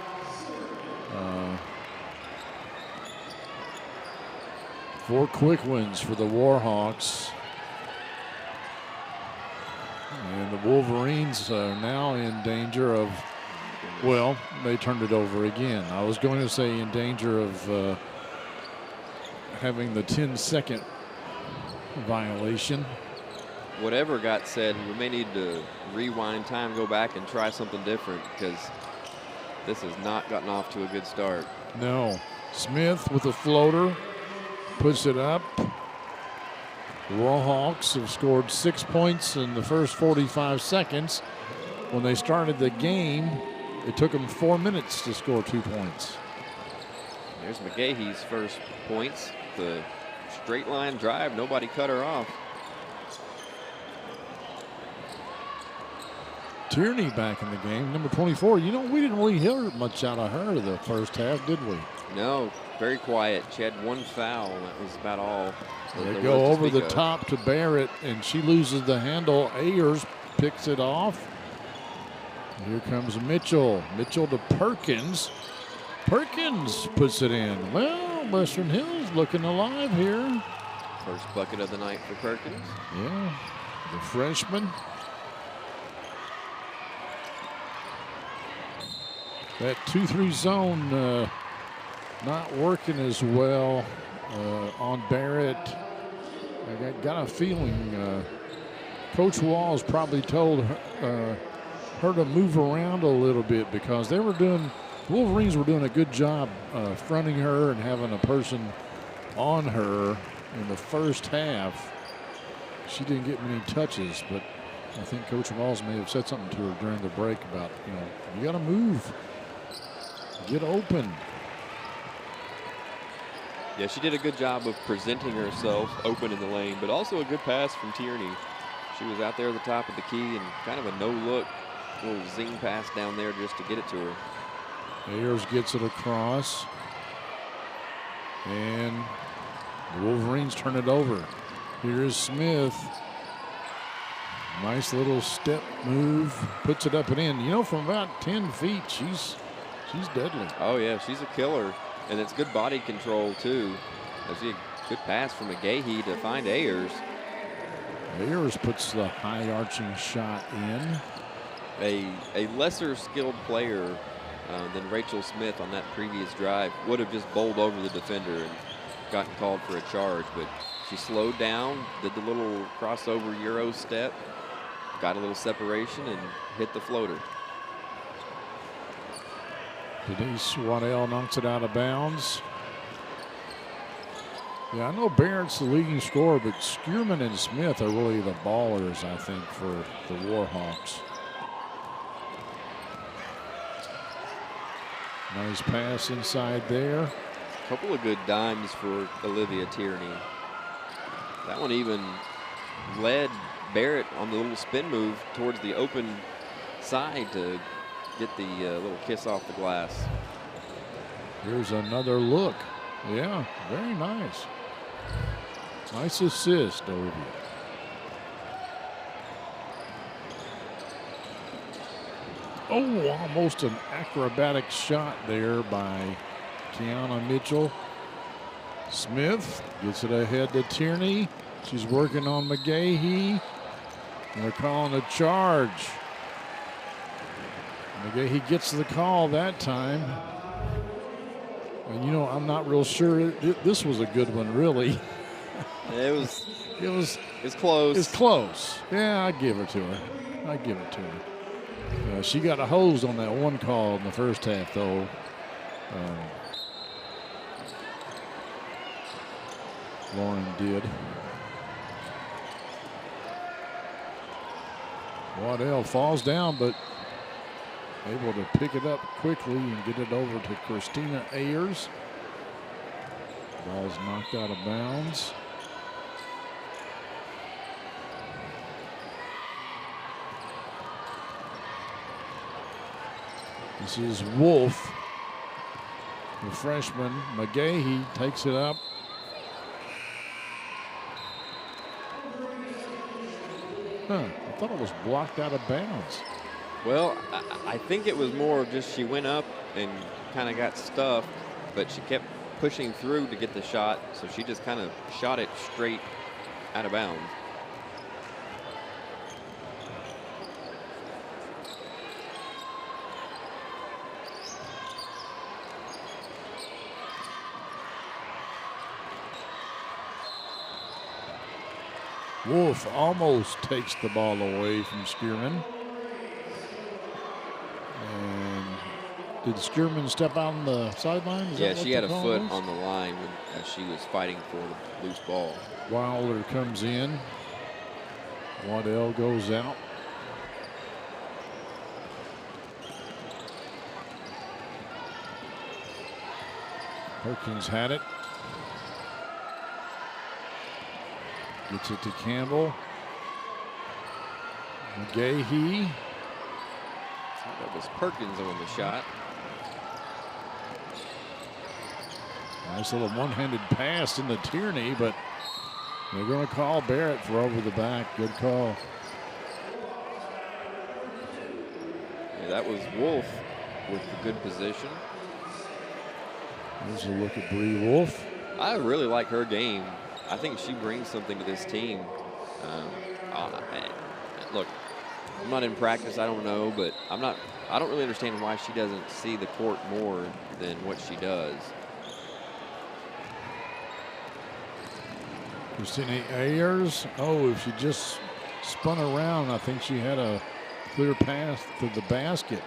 4 quick wins for the Warhawks. And the Wolverines are now in danger of, well, they turned it over again. I was going to say in danger of having the 10-second violation. Whatever got said, we may need to rewind time, go back and try something different because this has not gotten off to a good start. No. Smith with a floater, puts it up. The Warhawks have scored 6 points in the first 45 seconds. When they started the game, it took them 4 minutes to score 2 points. There's McGahee's first points. The straight line drive, nobody cut her off. Tierney back in the game, number 24. You know, we didn't really hear much out of her the first half, did we? No, very quiet. She had 1 foul, and that was about all. They go over the top to Barrett, and she loses the handle. Ayers picks it off. Here comes Mitchell. Mitchell to Perkins. Perkins puts it in. Well, Western Hills looking alive here. First bucket of the night for Perkins. Yeah, the freshman. That 2-3 zone not working as well on Barrett. I got a feeling Coach Walls probably told her to move around a little bit because they were doing, the Wolverines were doing a good job fronting her and having a person on her in the first half. She didn't get many touches, but I think Coach Walls may have said something to her during the break about, you know, you got to move. Get open. Yeah, she did a good job of presenting herself open in the lane, but also a good pass from Tierney. She was out there at the top of the key and kind of a no-look little zing pass down there just to get it to her. Ayers gets it across. And the Wolverines turn it over. Here's Smith. Nice little step move. Puts it up and in. You know, from about 10 feet, she's deadly. Oh, yeah, she's a killer. And it's good body control, too. That's a good pass from McGahee to find Ayers. Ayers puts the high arching shot in. A lesser skilled player than Rachel Smith on that previous drive would have just bowled over the defender and gotten called for a charge. But she slowed down, did the little crossover Euro step, got a little separation, and hit the floater. Denise Waddell knocks it out of bounds. Yeah, I know Barrett's the leading scorer, but Skierman and Smith are really the ballers, I think, for the Warhawks. Nice pass inside there. A couple of good dimes for Olivia Tierney. That one even led Barrett on the little spin move towards the open side to get the little kiss off the glass. Here's another look. Yeah, very nice. Nice assist, Olivia. Oh, almost an acrobatic shot there by Tiana Mitchell. Smith gets it ahead to Tierney. She's working on McGahee. And they're calling a charge. McGahee gets the call that time. And you know, I'm not real sure. This was a good one, really. It was close. It's close. Yeah, I give it to her. She got a hose on that one call in the first half, though. Lauren did. Waddell falls down, but able to pick it up quickly and get it over to Christina Ayers. Ball's knocked out of bounds. This is Wolf, the freshman. McGahee takes it up. I thought it was blocked out of bounds. Well, I think it was more of just she went up and kind of got stuffed, but she kept pushing through to get the shot, so she just kind of shot it straight out of bounds. Wolf almost takes the ball away from Skierman. And did Skierman step out on the sideline? Yeah, she had a foot on the line as she was fighting for the loose ball. Wilder comes in. Waddell goes out. Perkins had it. Gets it to Campbell. McGahee. That was Perkins on the shot. Nice little one-handed pass into Tierney, but they're going to call Barrett for over the back. Good call. Yeah, that was Wolf with the good position. Here's a look at Bree Wolf. I really like her game. I think she brings something to this team. Look, I'm not in practice. I don't know, but I don't really understand why she doesn't see the court more than what she does. Christina Ayers. Oh, if she just spun around, I think she had a clear path to the basket.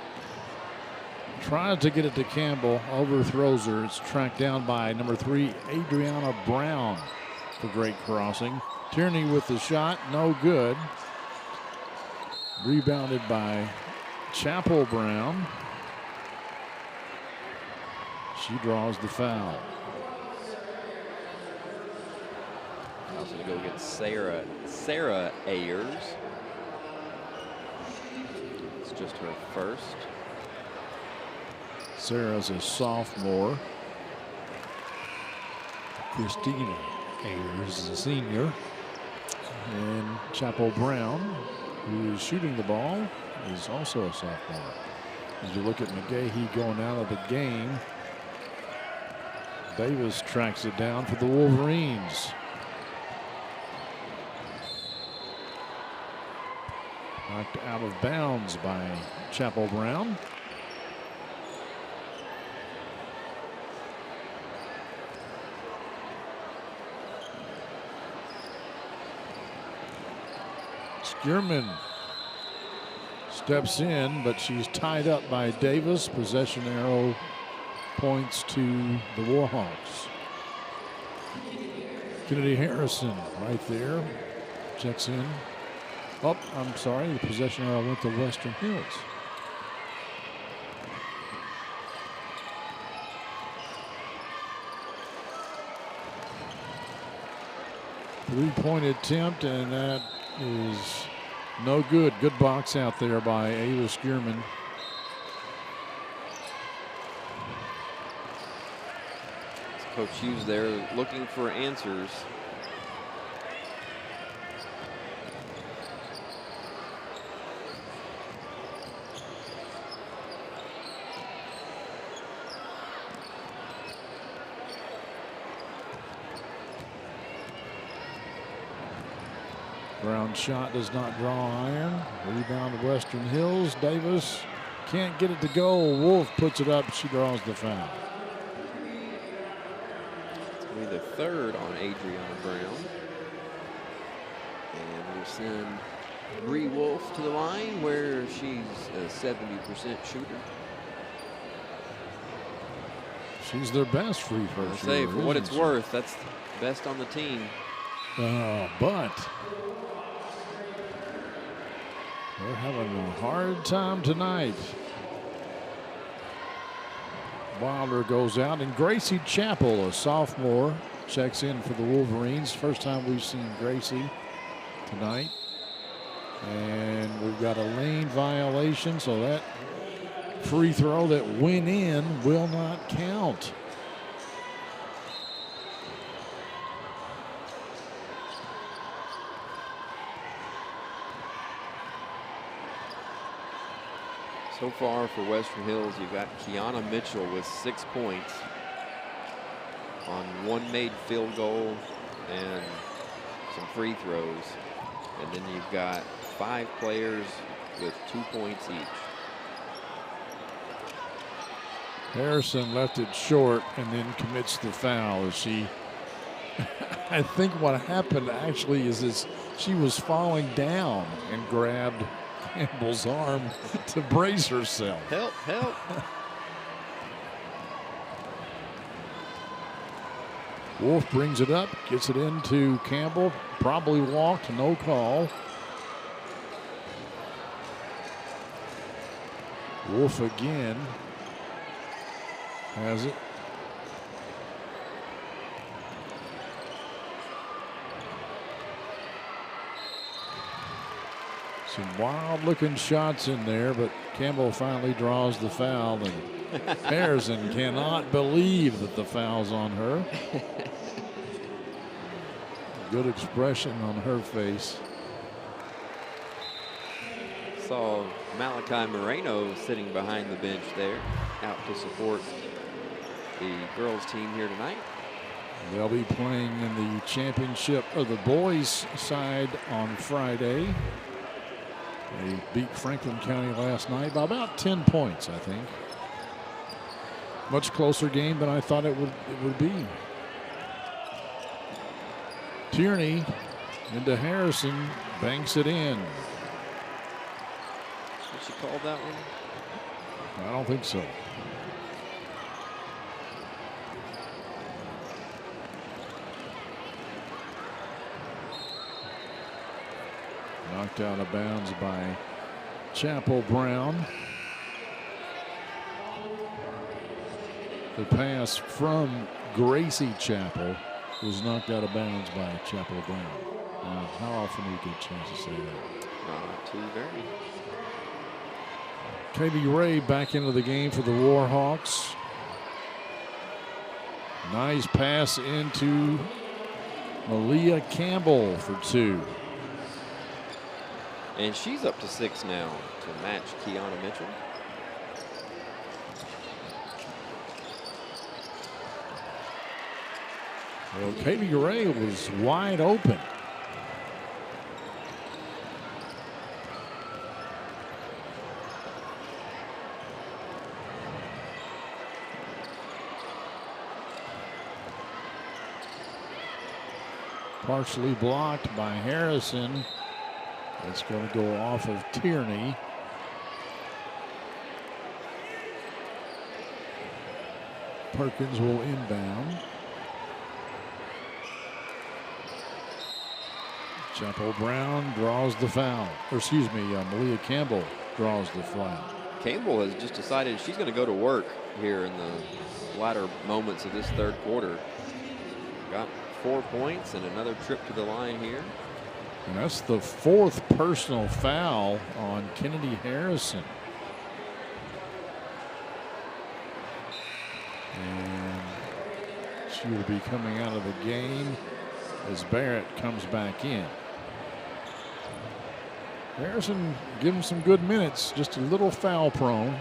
Tries to get it to Campbell, overthrows her. It's tracked down by number 3, Adriana Brown, for great crossing. Tierney with the shot, no good. Rebounded by Chapel Brown. She draws the foul. Also going to go against Sarah Ayers. It's just her first. Sarah's a sophomore. Christina Ayers is a senior. And Chapel Brown, who is shooting the ball, is also a sophomore. As you look at McGahee going out of the game, Davis tracks it down for the Wolverines. Knocked out of bounds by Chapel Brown. Skierman steps in, but she's tied up by Davis. Possession arrow points to the Warhawks. Kennedy Harrison right there. Checks in. Oh, I'm sorry. The possession arrow went to Western Hills. Three-point attempt, and that is no good. Good box out there by Ava Skierman. Coach Hughes there looking for answers. Brown shot does not draw iron. Rebound to Western Hills. Davis can't get it to go. Wolf puts it up. She draws the foul. It's going to be the third on Adriana Brown. And we'll send Bree Wolf to the line where she's a 70% shooter. She's their best free throw shooter. Say, for what it's worth, that's best on the team. But they're having a hard time tonight. Wilder goes out, and Gracie Chappell, a sophomore, checks in for the Wolverines. First time we've seen Gracie tonight. And we've got a lane violation, so that free throw that went in will not count. So far for Western Hills, you've got Kiana Mitchell with 6 points on 1 made field goal and some free throws. And then you've got 5 players with 2 points each. Harrison left it short and then commits the foul as she, I think what happened actually is she was falling down and grabbed Campbell's arm to brace herself. Help, help. Wolf brings it up, gets it into Campbell, probably walked, no call. Wolf again has it. Some wild looking shots in there, but Campbell finally draws the foul, and Harrison cannot believe that the foul's on her. Good expression on her face. Saw Malachi Moreno sitting behind the bench there, out to support the girls team here tonight. They'll be playing in the championship of the boys side on Friday. They beat Franklin County last night by about 10 points, I think. Much closer game than I thought it would be. Tierney into Harrison, banks it in. Did she call that one? I don't think so. Knocked out of bounds by Chappell Brown. The pass from Gracie Chappell was knocked out of bounds by Chappell Brown. How often do you get a chance to say that? Not too very. Katie Ray back into the game for the Warhawks. Nice pass into Malia Campbell for 2. And she's up to 6 now to match Kiana Mitchell. Well, Katie Ray was wide open. Partially blocked by Harrison. It's going to go off of Tierney. Perkins will inbound. Chappell Brown draws the foul. Or excuse me, Malia Campbell draws the foul. Campbell has just decided she's going to go to work here in the latter moments of this third quarter. Got 4 points and another trip to the line here. And that's the 4th personal foul on Kennedy Harrison. And she will be coming out of the game as Barrett comes back in. Harrison given some good minutes, just a little foul prone.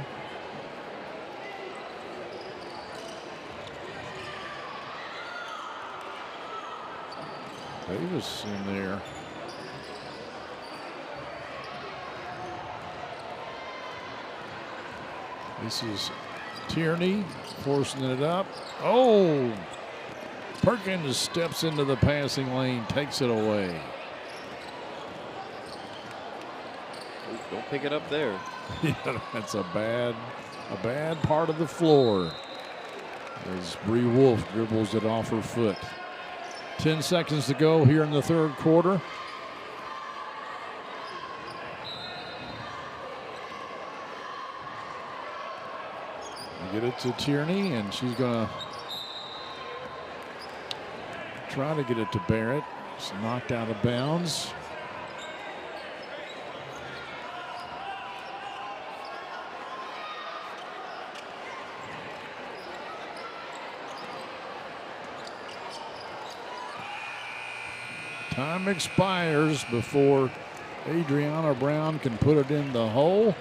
Davis in there. This is Tierney forcing it up. Oh, Perkins steps into the passing lane, takes it away. Don't pick it up there. Yeah, that's a bad part of the floor. As Bree Wolf dribbles it off her foot. 10 seconds to go here in the third quarter. Get it to Tierney, and she's going to try to get it to Barrett. It's knocked out of bounds. Time expires before Adriana Brown can put it in the hole.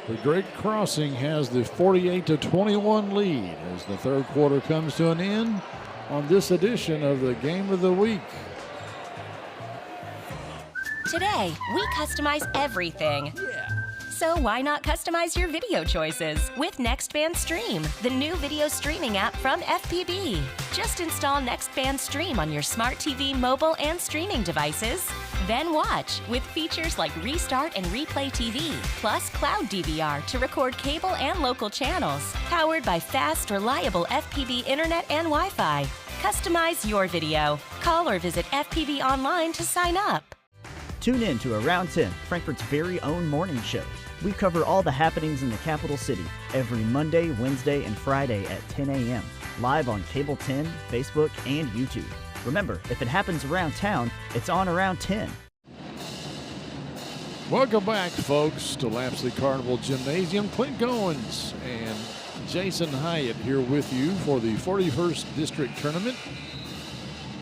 The Great Crossing has the 48-21 lead as the third quarter comes to an end on this edition of the Game of the Week. Today, we customize everything. Yeah. So why not customize your video choices with NextBand Stream, the new video streaming app from FPB. Just install NextBand Stream on your smart TV, mobile, and streaming devices. Then watch with features like Restart and Replay TV, plus Cloud DVR to record cable and local channels. Powered by fast, reliable FPB internet and Wi-Fi. Customize your video. Call or visit FPB online to sign up. Tune in to Around 10, Frankfurt's very own morning show. We cover all the happenings in the capital city every Monday, Wednesday, and Friday at 10 a.m. live on Cable 10, Facebook, and YouTube. Remember, if it happens around town, it's on Around 10. Welcome back, folks, to Lapsley Carnival Gymnasium. Clint Goins and Jason Hyatt here with you for the 41st District Tournament.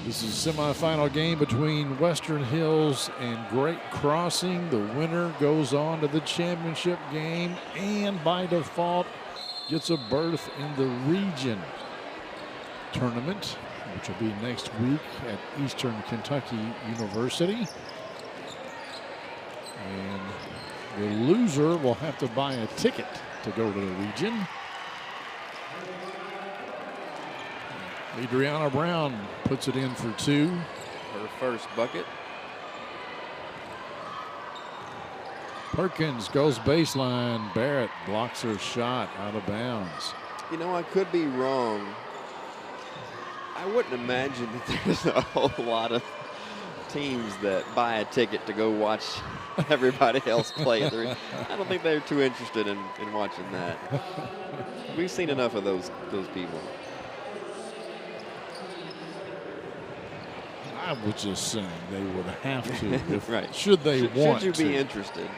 This is a semifinal game between Western Hills and Great Crossing. The winner goes on to the championship game and by default gets a berth in the region tournament, which will be next week at Eastern Kentucky University. And the loser will have to buy a ticket to go to the region. Adriana Brown puts it in for two. Her first bucket. Perkins goes baseline. Barrett blocks her shot out of bounds. You know, I could be wrong. I wouldn't imagine that there's a whole lot of teams that buy a ticket to go watch everybody else play. I don't think they're too interested in watching that. We've seen enough of those people. I was just saying they would have to, if, right. should they want to. Should you be interested?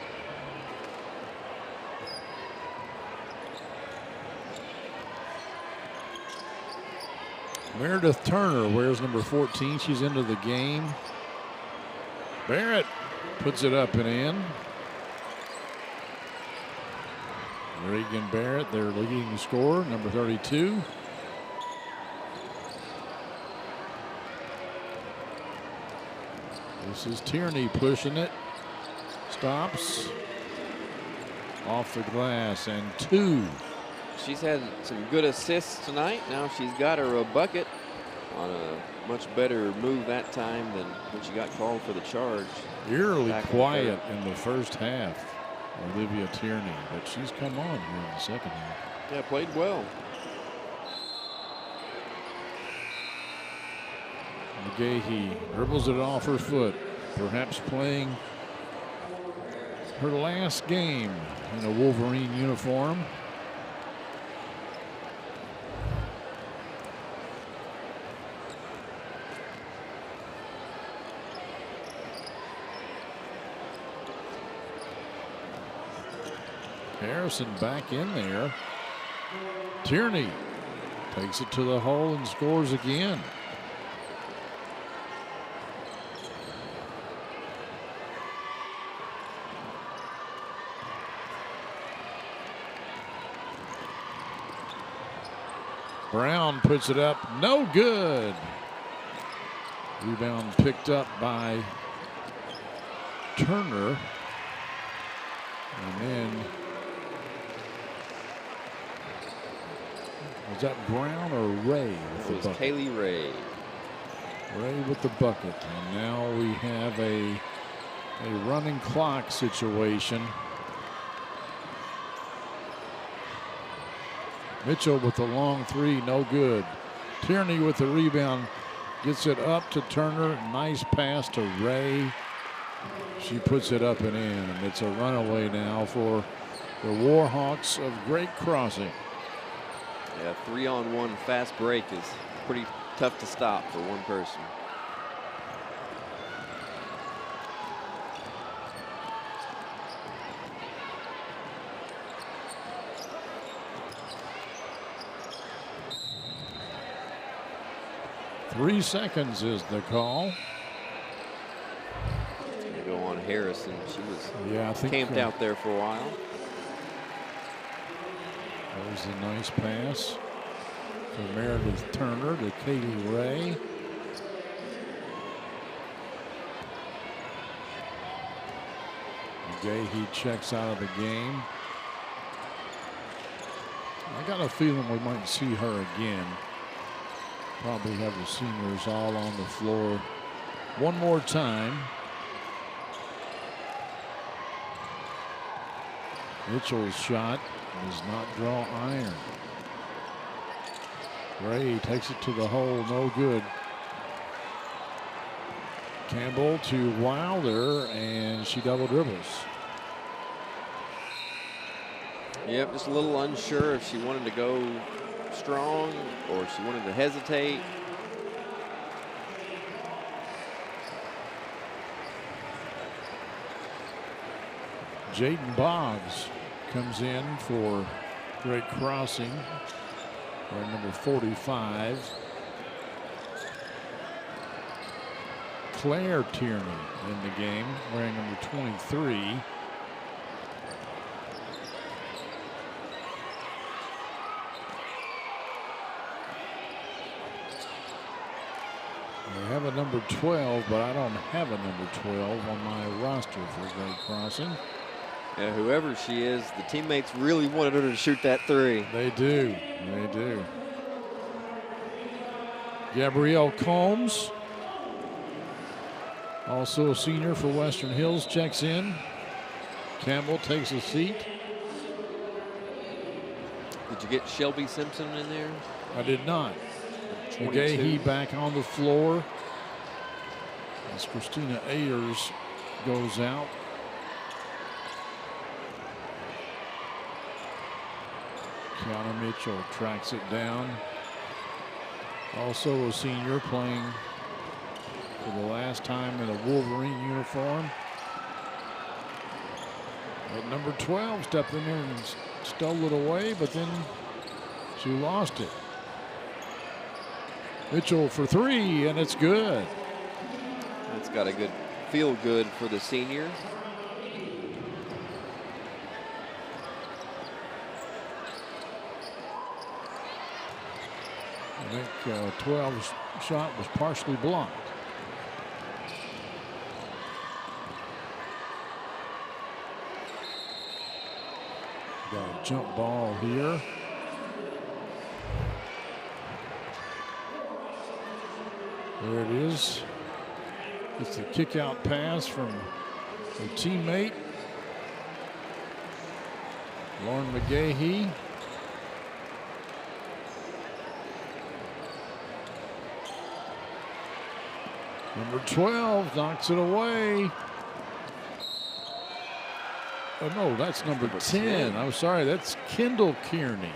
Meredith Turner wears number 14. She's into the game. Barrett puts it up and in. Reagan Barrett, their leading scorer, number 32. This is Tierney pushing it. Stops. Off the glass and two. She's had some good assists tonight. Now she's got her a bucket on a much better move that time than when she got called for the charge. Eerily quiet in the first half, Olivia Tierney, but she's come on here in the second half. Yeah, played well. McGahee dribbles it off her foot, perhaps playing her last game in a Wolverine uniform. Harrison back in there. Tierney takes it to the hole and scores again. Brown puts it up, no good. Rebound picked up by Turner. And then, was that Brown or Ray? It was Kaylee Ray. Ray with the bucket. And now we have a a running clock situation. Mitchell with the long three, no good. Tierney with the rebound, gets it up to Turner. Nice pass to Ray. She puts it up and in, and it's a runaway now for the Warhawks of Great Crossing. Yeah, 3-on-1 fast break is pretty tough to stop for one person. Three seconds is the call. Go on Harrison. She was I think camped out there for a while. That was a nice pass from Meredith Turner to Katie Ray. McGahee checks out of the game. I got a feeling we might see her again. Probably have the seniors all on the floor one more time. Mitchell's shot does not draw iron. Ray takes it to the hole, no good. Campbell to Wilder, and she double dribbles. Yep, just a little unsure if she wanted to go strong or if she wanted to hesitate. Jaden Boggs comes in for Great Crossing, wearing number 45. Claire Tierney in the game, wearing number 23. I have a number 12, but I don't have a number 12 on my roster for Great Crossing. Yeah, whoever she is, the teammates really wanted her to shoot that three. They do. They do. Gabrielle Combs, also a senior for Western Hills, checks in. Campbell takes a seat. Did you get Shelby Simpson in there? I did not. 22. McGahee back on the floor as Christina Ayers goes out. Kiana Mitchell tracks it down. Also a senior playing for the last time in a Wolverine uniform. But number 12 stepped in there and stole it away, but then she lost it. Mitchell for three, and it's good. It's got a good feel good for the senior. I think 12's shot was partially blocked. Got a jump ball here. There it is. It's the kick out pass from her teammate, Lauren McGahee. Number 12 knocks it away. Oh no, that's number 10. I'm sorry, that's Kendall Kearney.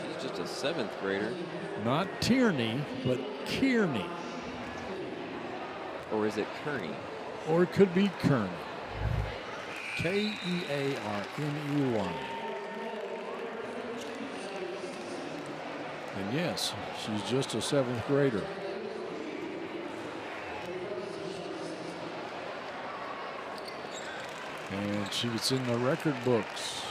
She's just a seventh grader. Not Tierney, but Kearney. Or is it Kearney? Or it could be Kearney. Kearney. And yes, she's just a seventh grader. And she's in the record books.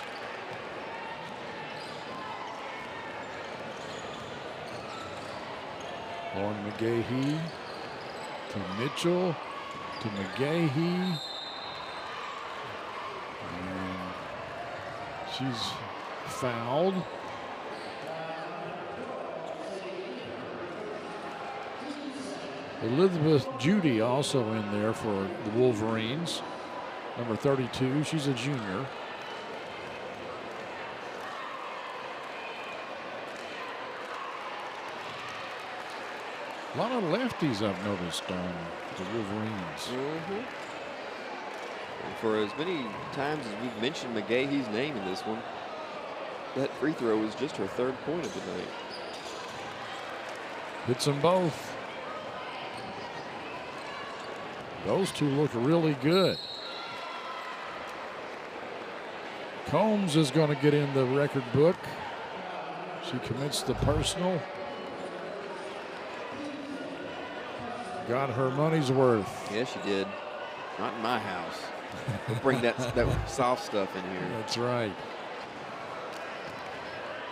Lauren McGahee to Mitchell to McGahee. And she's fouled. Elizabeth Judy also in there for the Wolverines. Number 32, she's a junior. A lot of lefties I've noticed on the Wolverines. And for as many times as we've mentioned McGahee's name in this one, that free throw is just her 3rd point of the night. Hits them both. Those two look really good. Combs is going to get in the record book. She commits the personal. Got her money's worth. Yeah, she did. Not in my house. We'll bring that soft stuff in here. That's right.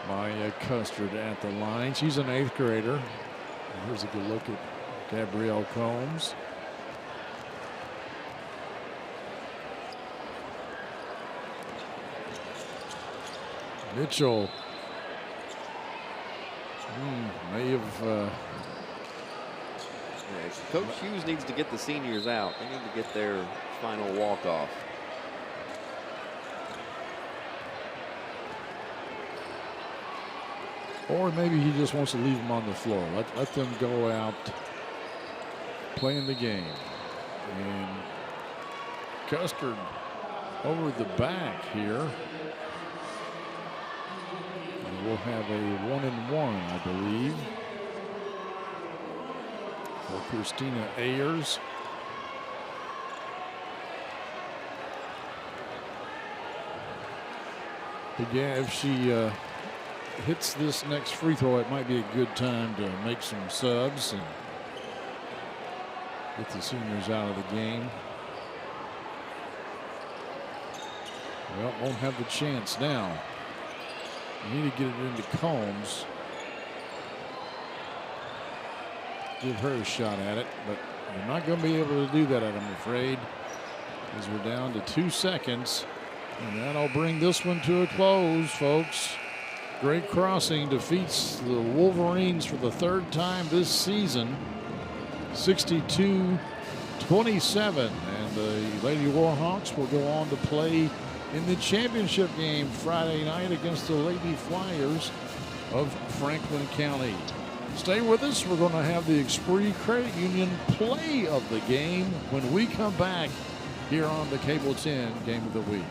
Maya Custard at the line. She's an 8th grader. Here's a good look at Gabrielle Combs. Mitchell may have. Coach Hughes needs to get the seniors out. They need to get their final walk-off. Or maybe he just wants to leave them on the floor. Let them go out playing the game. And Custard over the back here. And we'll have a 1-and-1, I believe, for Christina Ayers. Again, if she hits this next free throw, it might be a good time to make some subs and get the seniors out of the game. Well, won't have the chance now. You need to get it into Combs. Give her a shot at it, but they're not going to be able to do that, I'm afraid, as we're down to 2 seconds. And that'll bring this one to a close, folks. Great Crossing defeats the Wolverines for the 3rd time this season, 62-27. And the Lady Warhawks will go on to play in the championship game Friday night against the Lady Flyers of Franklin County. Stay with us. We're going to have the Esprit Credit Union play of the game when we come back here on the Cable 10 Game of the Week.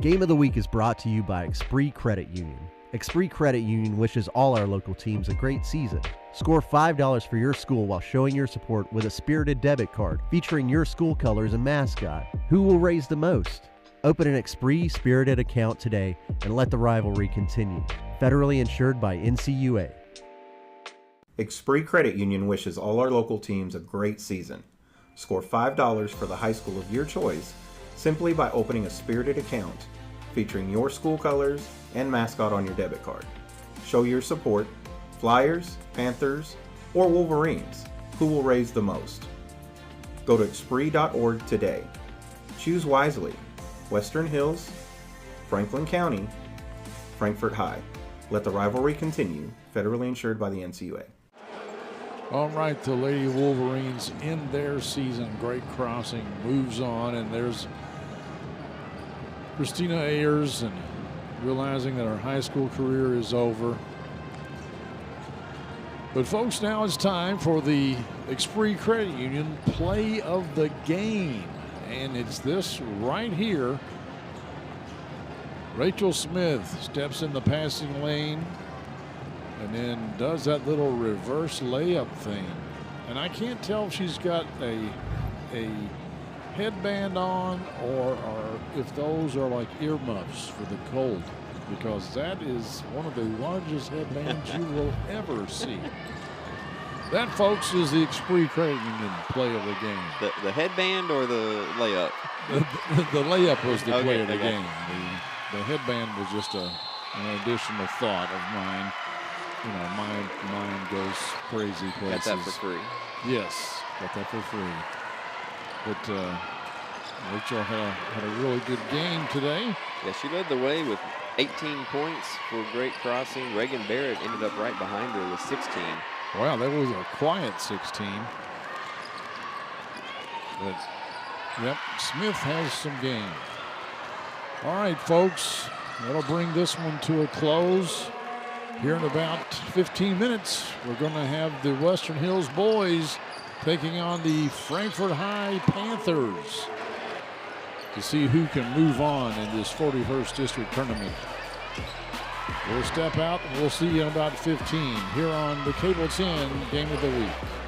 Game of the Week is brought to you by Esprit Credit Union. Esprit Credit Union wishes all our local teams a great season. Score $5 for your school while showing your support with a spirited debit card featuring your school colors and mascot. Who will raise the most? Open an Esprit Spirited account today and let the rivalry continue. Federally insured by NCUA. Esprit Credit Union wishes all our local teams a great season. Score $5 for the high school of your choice simply by opening a spirited account featuring your school colors and mascot on your debit card. Show your support. Flyers, Panthers, or Wolverines. Who will raise the most? Go to Esprit.org today. Choose wisely. Western Hills, Franklin County, Frankfort High. Let the rivalry continue. Federally insured by the NCUA. All right, the Lady Wolverines in their season. Great Crossing moves on, and there's Christina Ayers, and realizing that her high school career is over. But folks, now it's time for the Esprit Credit Union play of the game. And it's this right here. Rachel Smith steps in the passing lane and then does that little reverse layup thing. And I can't tell if she's got a headband on or if those are like earmuffs for the cold, because that is one of the largest headbands you will ever see. That, folks, is the Esprit Credit Union play of the game. The headband or the layup? The layup was the play of the Okay. game. The headband was just an additional thought of mine. You know, my mind goes crazy places. Got that for free. Yes, got that for free. But Rachel had a really good game today. Yeah, she led the way with 18 points for Great Crossing. Reagan Barrett ended up right behind her with 16. Wow, that was a quiet 16. But, yep, Smith has some game. All right, folks, that'll bring this one to a close. Here in about 15 minutes, we're going to have the Western Hills boys taking on the Frankfort High Panthers to see who can move on in this 41st District Tournament. We'll step out and we'll see you in about 15 here on the Cable 10 Game of the Week.